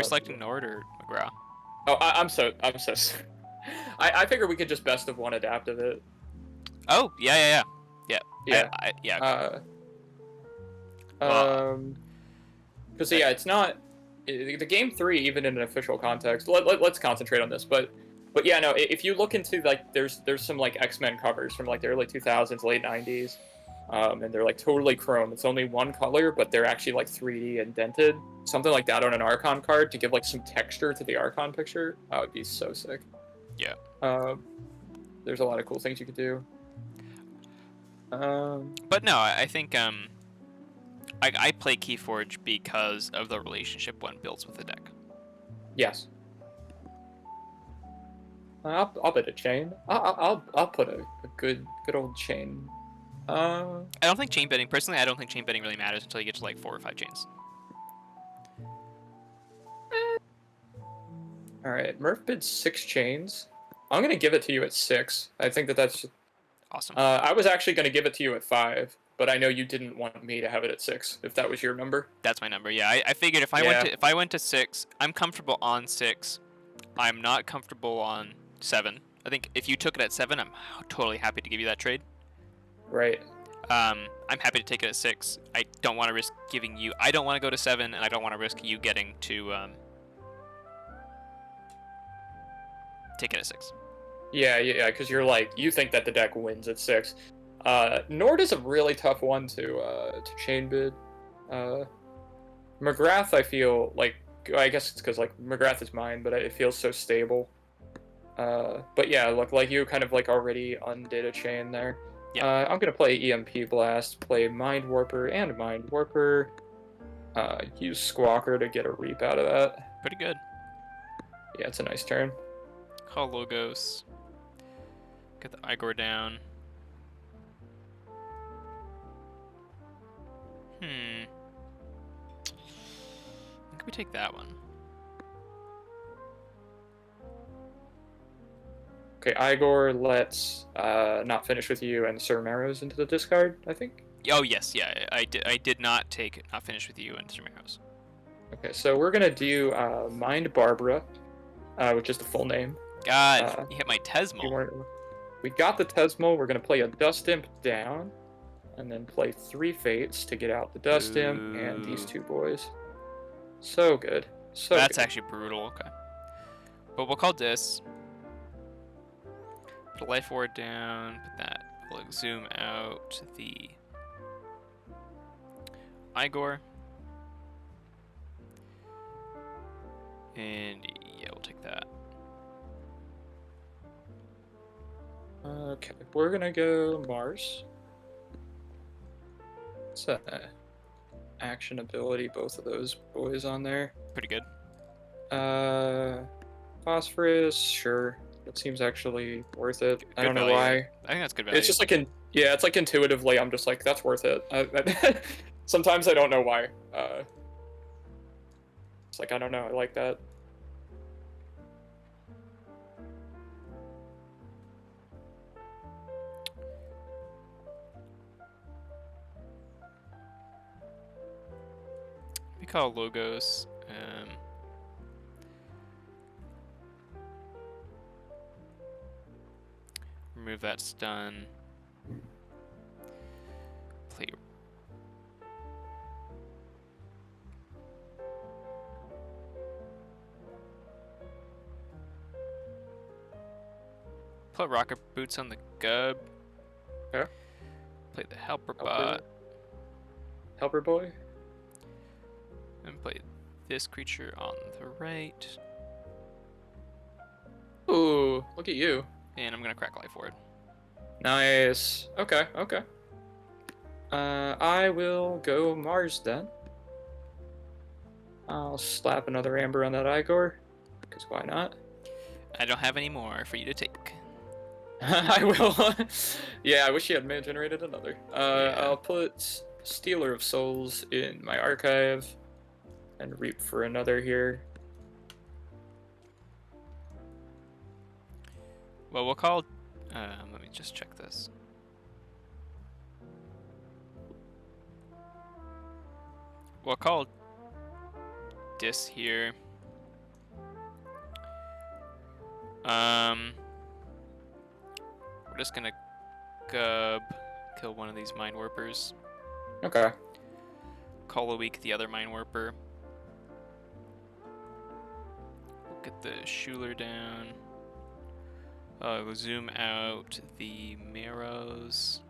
selecting Nord or McGraw? oh, I'm so. I figure we could just best of one adaptive it. Oh, yeah. Yeah. Yeah. Well, Because yeah, it's not the game 3 even in an official context. Let's concentrate on this, but yeah, no. If you look into like, there's some like X-Men covers from like the early 2000s, late 90s, and they're like totally chrome. It's only one color, but they're actually like 3D indented, something like that on an Archon card to give like some texture to the Archon picture. That would be so sick. Yeah. There's a lot of cool things you could do. But no, I think I play Keyforge because of the relationship one builds with the deck. Yes. I'll bet a chain. I'll put a good old chain. I don't think chain betting personally. I don't think chain betting really matters until you get to like 4 or 5 chains. All right, Murph bid 6 chains. I'm gonna give it to you at 6. I think that's Awesome. I was actually gonna give it to you at 5, but I know you didn't want me to have it at 6. If that was your number. That's my number. Yeah, I figured if I went to 6, I'm comfortable on 6. I'm not comfortable on 7. I think if you took it at 7, I'm totally happy to give you that trade. Right. I'm happy to take it at 6. I don't want to risk giving you. I don't want to go to 7, and I don't want to risk you getting to take it at 6. Yeah, because you're like, you think that the deck wins at 6. Nord is a really tough one to chain bid. McGrath, I feel like, I guess it's because like McGrath is mine, but it feels so stable. But yeah, look, like you kind of like already undid a chain there. Yeah. I'm gonna play EMP Blast, play Mind Warper and Mind Warper. Use Squawker to get a reap out of that. Pretty good. Yeah, it's a nice turn. Call Logos. Get the Igor down. I think we take that one. Okay, Igor lets not finish with you and Sir Marrows into the discard, I think. Oh yes, yeah, I did not take not finish with you and Samaros. Okay, so we're gonna do Mind Barbara, which is the full name. God, you hit my Tesmo. We got the Tesmo. We're gonna play a Dust Imp down, and then play 3 Fates to get out the Dust Imp and these 2 boys. So good. That's actually brutal. Okay, but we'll call this. Put a Life Ward down. Put that. We'll zoom out the Igor. And yeah, we'll take that. Okay, we're gonna go Mars. It's a action ability, both of those boys on there. Pretty good. Phosphorus, sure. That seems actually worth it. Good I don't know value. why. I think that's good value. It's just like yeah, it's like intuitively, I'm just like, that's worth it. Sometimes I don't know why. It's like, I don't know, I like that. We call Logos. Remove that stun. Play. Put rocket boots on the gub. Okay. Play the helper bot. Helper boy. And play this creature on the right. Ooh, look at you. And I'm gonna crack life ward. Nice. Okay, okay. I will go Mars then. I'll slap another Amber on that Igor, because why not? I don't have any more for you to take. I will. Yeah, I wish he had man generated another. Yeah. I'll put Stealer of Souls in my archive and reap for another here. Well, we'll call. Let me just check this. We'll call Dis here. We're just gonna gub, kill one of these Mind Warpers. Okay. Call a weak the other Mind Warper. We'll get the Schuler down. We'll zoom out the Marrows.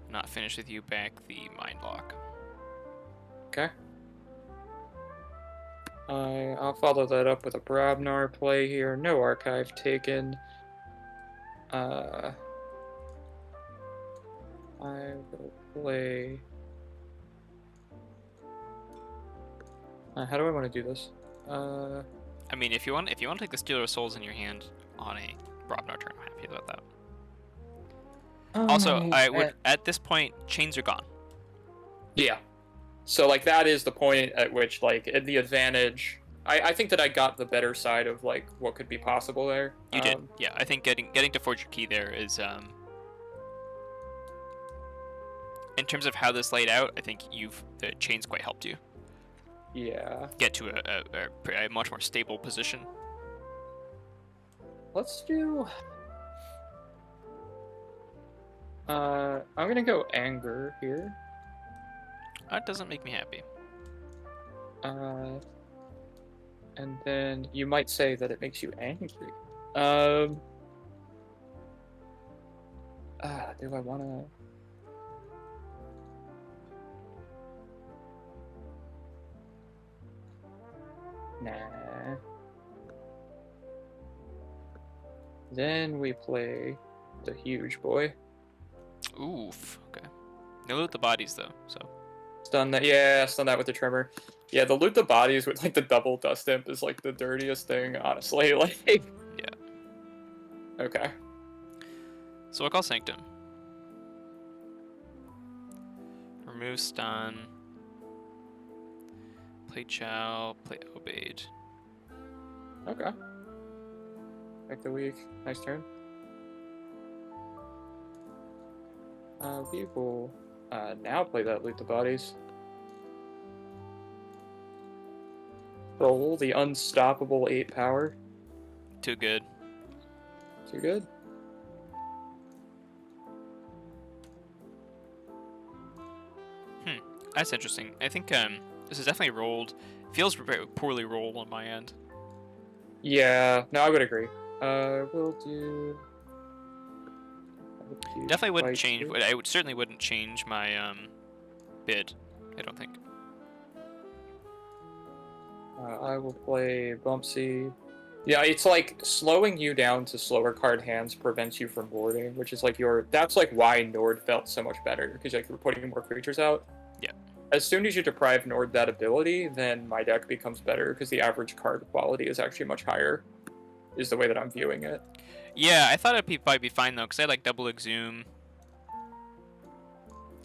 Not finish with you, back the Mind Lock. Okay. I'll follow that up with a Brabnar play here. No archive taken. I will play. How do I want to do this? I mean, if you want to take the Stealer of Souls in your hand on a Brobnar turn, I'm happy about that. Also, I would at this point chains are gone. Yeah. So like that is the point at which like the advantage. I think that I got the better side of like what could be possible there. You did, yeah. I think getting to forge your key there is in terms of how this laid out. I think the chains quite helped you. Yeah. Get to a much more stable position. Let's do. I'm gonna go Anger here. That doesn't make me happy. And then you might say that it makes you angry. Do I wanna? Nah. Then we play the huge boy. Oof. Okay. No loot the bodies though, so. Stun that, yeah, stun that with the tremor. Yeah, the loot the bodies with like the double dust imp is like the dirtiest thing, honestly. Like. Yeah. Okay. So we'll call Sanctum. Remove stun. Play Chow. Play Obeyed. Okay. Back the week. Nice turn. We will now play that loot the bodies. Roll the unstoppable 8 power. Too good. Too good. That's interesting. I think this is definitely rolled. Feels very poorly rolled on my end. Yeah, no, I would agree. We'll do. Definitely wouldn't change. I certainly wouldn't change my bid. I don't think. I will play Bumpsy. Yeah, it's like slowing you down to slower card hands prevents you from boarding, which is like that's like why Nord felt so much better, because like you're putting more creatures out. Yeah. As soon as you deprive Nord that ability, then my deck becomes better because the average card quality is actually much higher, is the way that I'm viewing it. Yeah, I thought it'd probably be fine though, because I had like double exhume,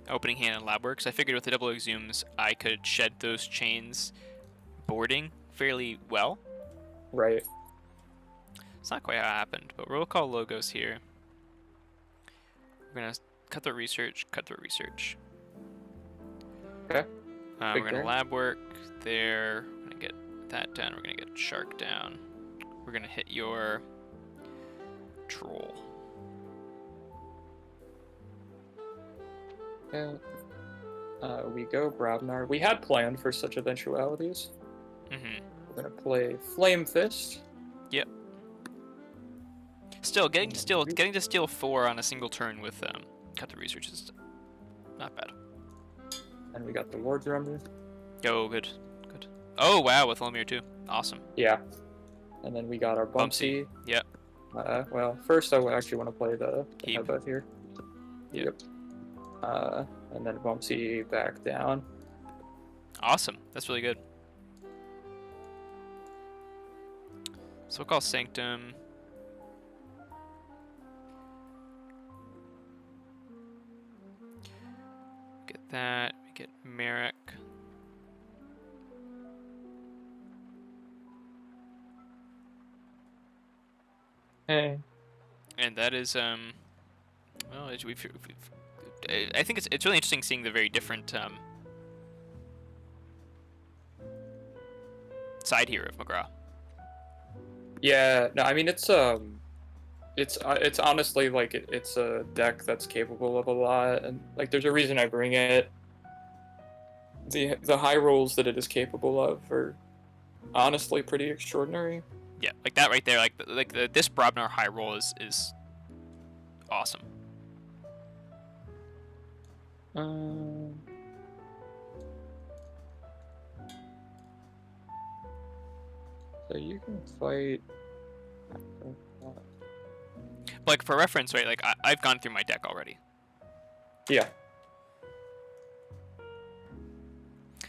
opening hand, and lab works. I figured with the double exhumes, I could shed those chains boarding fairly well. Right. It's not quite how it happened, but we'll call Logos here. We're gonna cut the research, Okay. We're gonna lab work there. We're gonna get that down. We're gonna get Shark down. We're gonna hit your Troll. And we go Brabnar. We had planned for such eventualities. Mm-hmm. We're gonna play Flame Fist. Yep. Still, getting to steal 4 on a single turn with cut the research is not bad. And we got the War Drummer. Oh, good. Oh wow, with Lomir too. Awesome. Yeah. And then we got our Bumpsy. Yeah. Well, first I actually want to play the Keep. headbutt here. Yep. And then Bumpsy back down. Awesome. That's really good. So we'll call Sanctum. Get that. We get Merrick. Hey. And that is well, I think it's really interesting seeing the very different side here of McGraw. Yeah, no, I mean it's honestly like it's a deck that's capable of a lot, and like there's a reason I bring it. The high rolls that it is capable of are honestly pretty extraordinary. Yeah, like that right there. This Brobnar high roll is awesome. So you can fight. Like for reference, right? Like I've gone through my deck already. Yeah.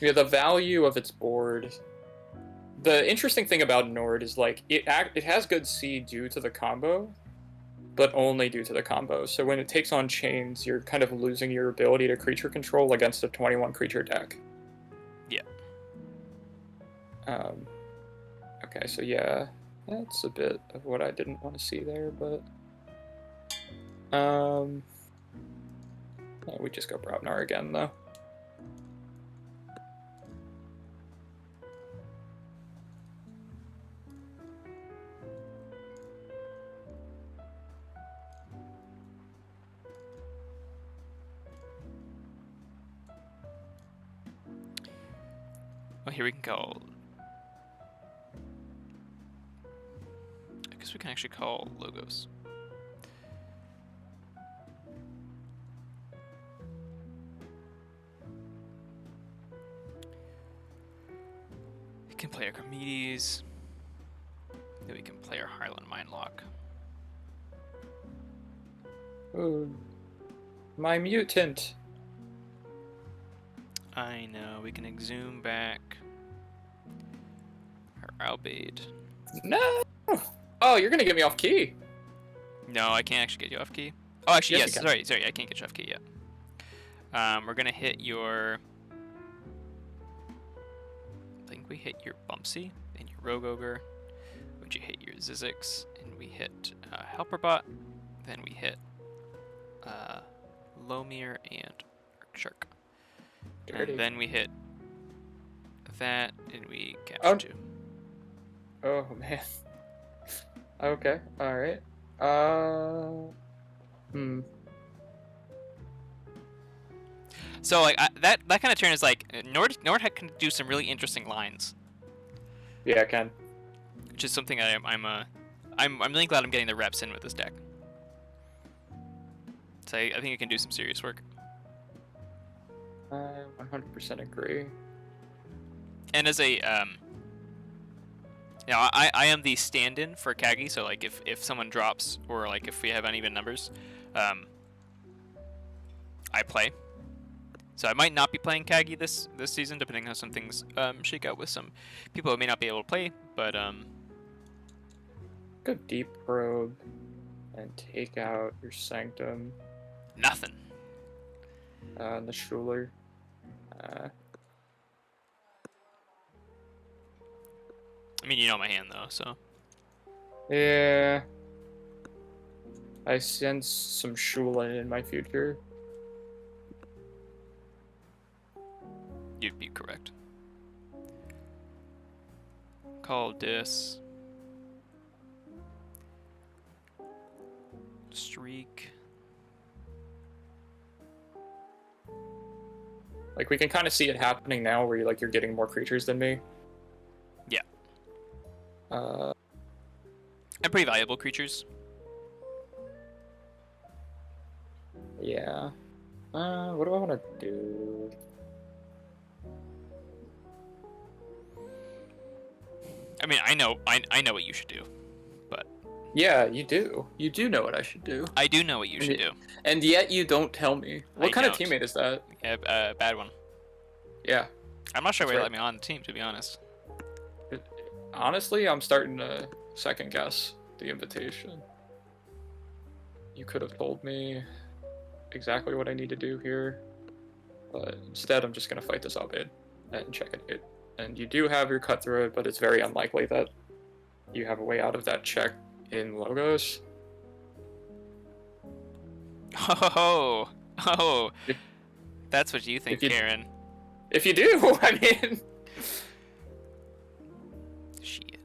Yeah, the value of its board. The interesting thing about Nord is like it has good C due to the combo, but only due to the combo. So when it takes on chains, you're kind of losing your ability to creature control against a 21 creature deck. Yeah. Okay, so yeah, that's a bit of what I didn't want to see there, but yeah, we just go Brobnar again though. Well, here we can call. I guess we can actually call Logos. We can play Archimedes. Then we can play our Highland Mindlock. Ooh, my mutant. I know, we can exhume back our Albade. No! Oh, you're gonna get me off key. No, I can't actually get you off key. Oh, actually, Yes, yes. you Sorry, I can't get you off key yet. We're gonna hit your. I think we hit your Bumpsy and your Rogue Ogre. Would you hit your Zizix? And we hit Helperbot. Then we hit Lomir and Shark. Dirty. And then we hit that, and we captured you. Oh man. Okay. All right. So like that kind of turn is like Nord can do some really interesting lines. Yeah, I can. Which is something I'm really glad I'm getting the reps in with this deck. So I think it can do some serious work. I 100% agree. And as a you know, I am the stand-in for Kagi, so like if someone drops or like if we have uneven numbers, I play. So I might not be playing Kagi this season, depending on how some things shake out with some people who may not be able to play. But Go Deep Probe and take out your Sanctum. Nothing. And the Schuler. I mean, you know my hand though, so. Yeah. I sense some Shulin in my future. You'd be correct. Call Dis. Streak. Like we can kind of see it happening now, where you're getting more creatures than me. Yeah. And pretty valuable creatures. Yeah. What do I want to do? I mean, I know what you should do, but Yeah, you do. You do know what I should do. I do know what you should do. And yet you don't tell me. What kind of don't. teammate is that? Yeah, bad one. Yeah. I'm not sure why That's you right. let me on the team, to be honest. Honestly, I'm starting to second guess the invitation. You could have told me exactly what I need to do here, but instead I'm just gonna fight this out bid and check it. And you do have your cut through it, but it's very unlikely that you have a way out of that check in logos. Oh, If- that's what you think, Karen. If you do, I mean. Shit.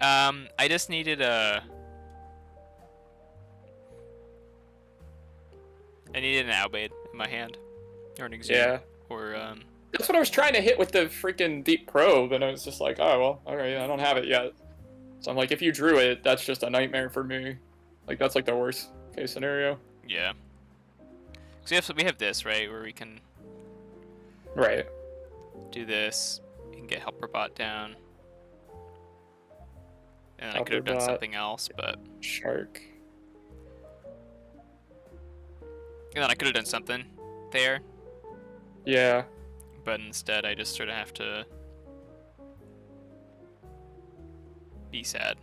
I just needed a. I needed an outbade in my hand, or an exam, Yeah. or That's what I was trying to hit with the freaking deep probe, and I was just like, oh well, alright, I don't have it yet. So I'm like, if you drew it, that's just a nightmare for me. Like that's like the worst case scenario. yeah. So we have this, right, where we can Right. do this. You can get helper bot down. And I Helper could have done bot. something else, but Shark. and then I could have done something there, Yeah. but instead I just sort of have to be sad.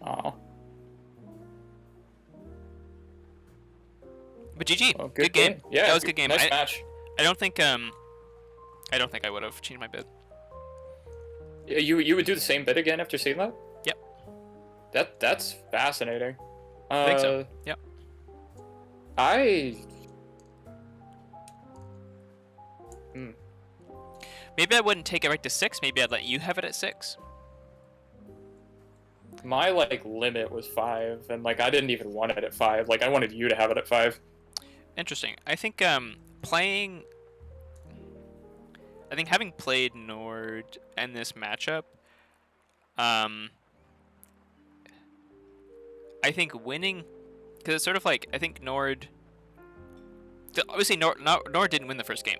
Oh. But GG, Well, good game. Yeah, that was a good game. Nice match. I don't think I would have changed my bid. Yeah, you would do the same bit again after seeing that? Yep. That's fascinating. I think so. Yep. Maybe I wouldn't take it right to 6. Maybe I'd let you have it at 6. My like limit was 5, and like I didn't even want it at 5. Like I wanted you to have it at 5. Interesting. I think having played Nord and this matchup, I think winning, because it's sort of like I think Nord. Obviously, Nord didn't win the first game.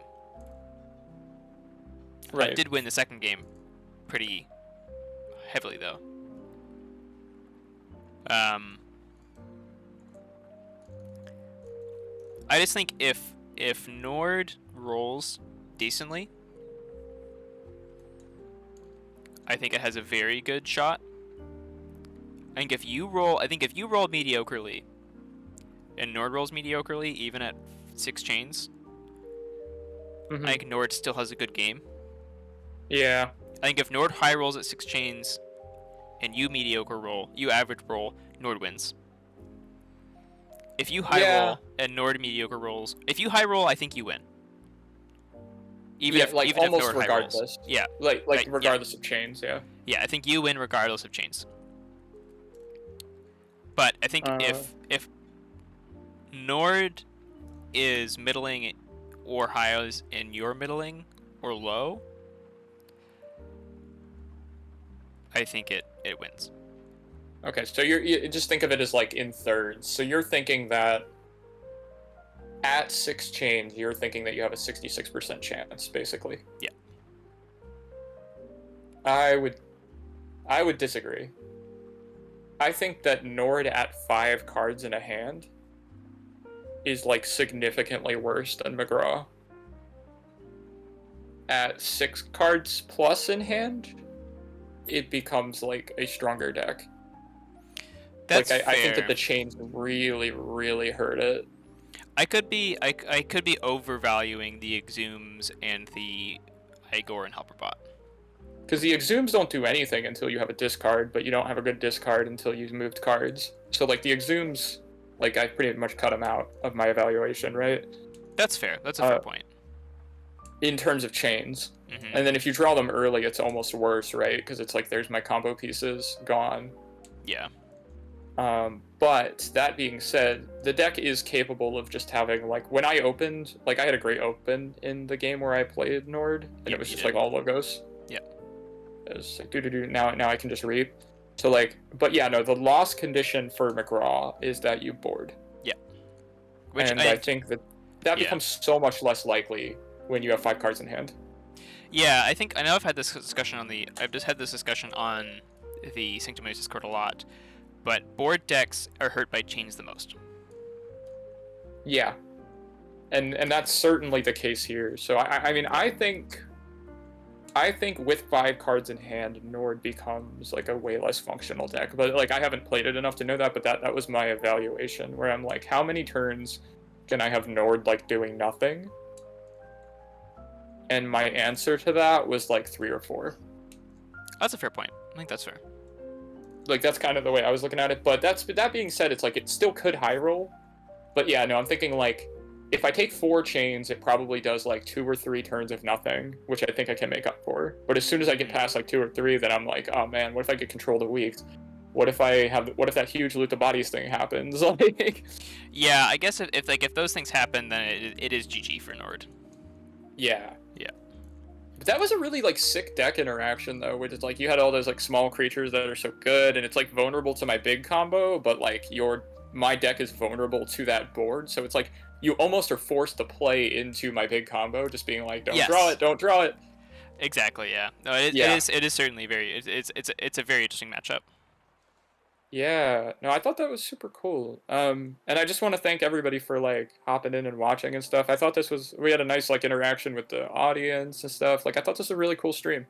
Right. Did win the second game, pretty heavily though. I just think if Nord rolls decently, I think it has a very good shot. I think if you roll mediocrely, and Nord rolls mediocrely, even at 6 chains, Mhm. I think Nord still has a good game. Yeah. I think if Nord high rolls at 6 chains, and you average roll, Nord wins. If you high roll and Nord mediocre rolls, if you high roll, I think you win. Even if like even almost if Nord regardless. high rolls. Yeah. Like Right, yeah. regardless of chains, yeah. Yeah, I think you win regardless of chains. But I think if Nord is middling or highs and you're middling or low, I think it wins. Okay, so you just think of it as like in thirds. So you're thinking that at 6 chains, you're thinking that you have a 66% chance, basically. Yeah. I would disagree. I think that Nord at 5 cards in a hand is like significantly worse than McGraw. At 6 cards plus in hand, it becomes like a stronger deck. That's like I think fair. that the chains really, really hurt it. I could be overvaluing the Exhumes and the Igor and Helperbot. Because the Exhumes don't do anything until you have a discard, but you don't have a good discard until you've moved cards. So like the Exhumes, like I pretty much cut them out of my evaluation, right? That's fair. That's a fair point. In terms of chains. Mhm. And then if you draw them early, it's almost worse, right? Because it's like there's my combo pieces gone. Yeah. But that being said, the deck is capable of just having, like, when I opened, like, I had a great open in the game where I played Nord, and Yep, it was you just, did. like, all logos. Yep. It was like, now I can just reap. So, like, but yeah, no, the loss condition for McGraw is that you board. Yeah. Which and I think that yeah. becomes so much less likely when you have 5 cards in hand. Yeah, I know I've had this discussion I've just had this discussion on the Sanctimonious Discord a lot, but board decks are hurt by chains the most. Yeah, and that's certainly the case here. So I mean, I think with 5 cards in hand, Nord becomes like a way less functional deck. But like I haven't played it enough to know that. But that was my evaluation, where I'm like, how many turns can I have Nord like doing nothing? And my answer to that was like 3 or 4. That's a fair point. I think that's fair. Like that's kind of the way I was looking at it. But that being said, it's like it still could high roll. But yeah, no, I'm thinking like if I take 4 chains, it probably does like 2 or 3 turns of nothing, which I think I can make up for. But as soon as I get past like 2 or 3, then I'm like, oh man, what if I get control the weak? What if that huge loot the bodies thing happens? Like, yeah, I guess if those things happen, then it is GG for Nord. Yeah. Yeah. But that was a really like sick deck interaction though, which is like you had all those like small creatures that are so good, and it's like vulnerable to my big combo, but like my deck is vulnerable to that board, so it's like you almost are forced to play into my big combo, just being like, don't draw it. Exactly. Yeah. No, it is certainly it's a very interesting matchup. Yeah, no, I thought that was super cool. And I just want to thank everybody for like hopping in and watching and stuff. I thought we had a nice like interaction with the audience and stuff. Like I thought this was a really cool stream.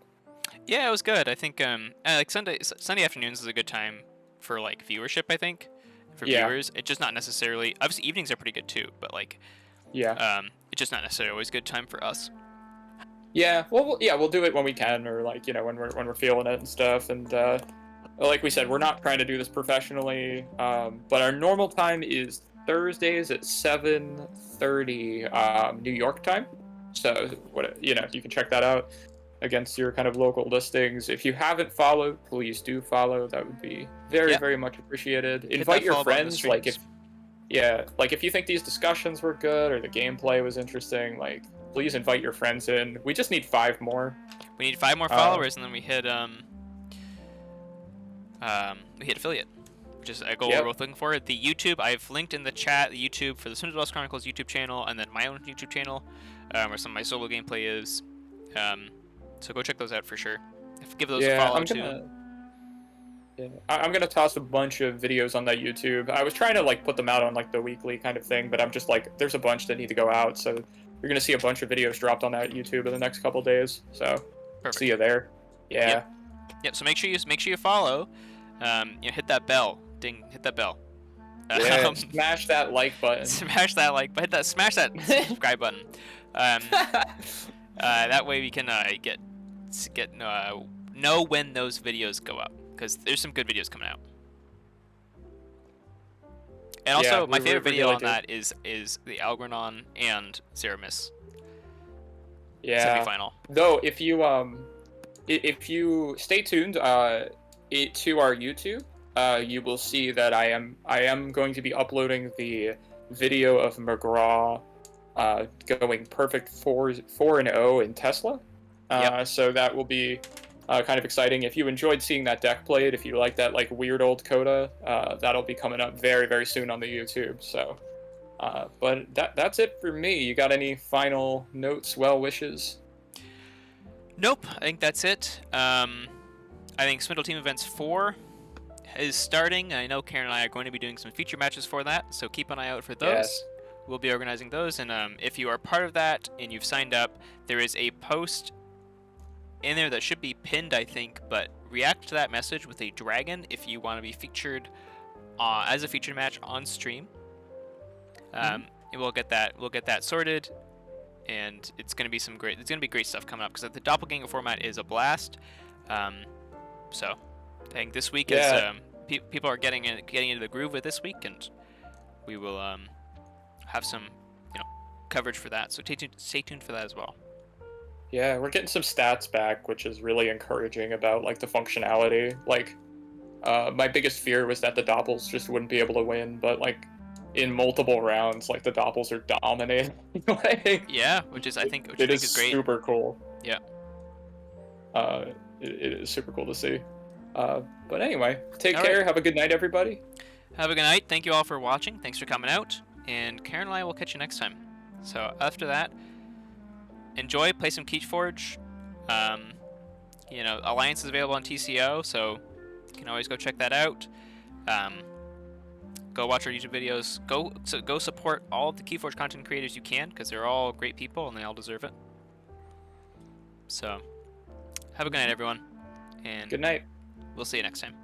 Yeah, it was good. I think like Sunday afternoons is a good time for like viewership. I think for viewers, it's just not necessarily. Obviously, evenings are pretty good too, but like it's just not necessarily always a good time for us. Yeah, well, we'll do it when we can, or like when we're feeling it and stuff. And like we said, we're not trying to do this professionally, but our normal time is Thursdays at 7:30 New York time. So you can check that out against your kind of local listings. If you haven't followed, please do follow. That would be very, very much appreciated. Invite your friends. Like if you think these discussions were good or the gameplay was interesting, like please invite your friends in. We just need 5 more. We need 5 more followers, and then we hit affiliate, which is a goal we're both looking for. The YouTube, I've linked in the chat, the YouTube for the Cinderella Chronicles YouTube channel, and then my own YouTube channel, where some of my solo gameplay is. So go check those out for sure. Give those a follow too. Yeah, I'm gonna toss a bunch of videos on that YouTube. I was trying to like put them out on like the weekly kind of thing, but I'm just like, there's a bunch that need to go out, so you're gonna see a bunch of videos dropped on that YouTube in the next couple days. So see you there. Yeah. Yep. So make sure you follow. Hit that bell. Ding. Hit that bell. Yeah. Smash that like button. Smash that like button. Smash that subscribe button. That way we can know when those videos go up, because there's some good videos coming out. And also, my favorite video on that is the Algernon and Zeramis semifinal. Though, if you stay tuned to our YouTube, you will see that I am going to be uploading the video of McGraw going perfect 4-0 in Tesla. So that will be kind of exciting. If you enjoyed seeing that deck played, if you like that like weird old coda, that'll be coming up very, very soon on the YouTube. So, but that's it for me. You got any final notes, well wishes? Nope, I think that's it. I think Swindle Team Events 4 is starting. I know Karen and I are going to be doing some feature matches for that, so keep an eye out for those. Yes. We'll be organizing those, and if you are part of that and you've signed up, there is a post in there that should be pinned, I think, but react to that message with a dragon if you want to be featured as a featured match on stream. And we'll get that sorted, and it's going to be great stuff coming up, because the doppelganger format is a blast. So I think this week is people are getting into the groove with this week, and we will have some coverage for that. So stay tuned for that as well. Yeah, we're getting some stats back, which is really encouraging about like the functionality. Like, my biggest fear was that the doppels just wouldn't be able to win, but like in multiple rounds, like the doppels are dominating. Like, which is great. It is super cool. Yeah. It is super cool to see. But anyway, take care. Have a good night, everybody. Have a good night. Thank you all for watching. Thanks for coming out. and Karen and I will catch you next time. So after that, enjoy, play some Keyforge. You know, Alliance is available on TCO, so you can always go check that out. Go watch our YouTube videos. Go support all of the Keyforge content creators you can, because they're all great people and they all deserve it. So, have a good night, everyone. And Good night. We'll see you next time.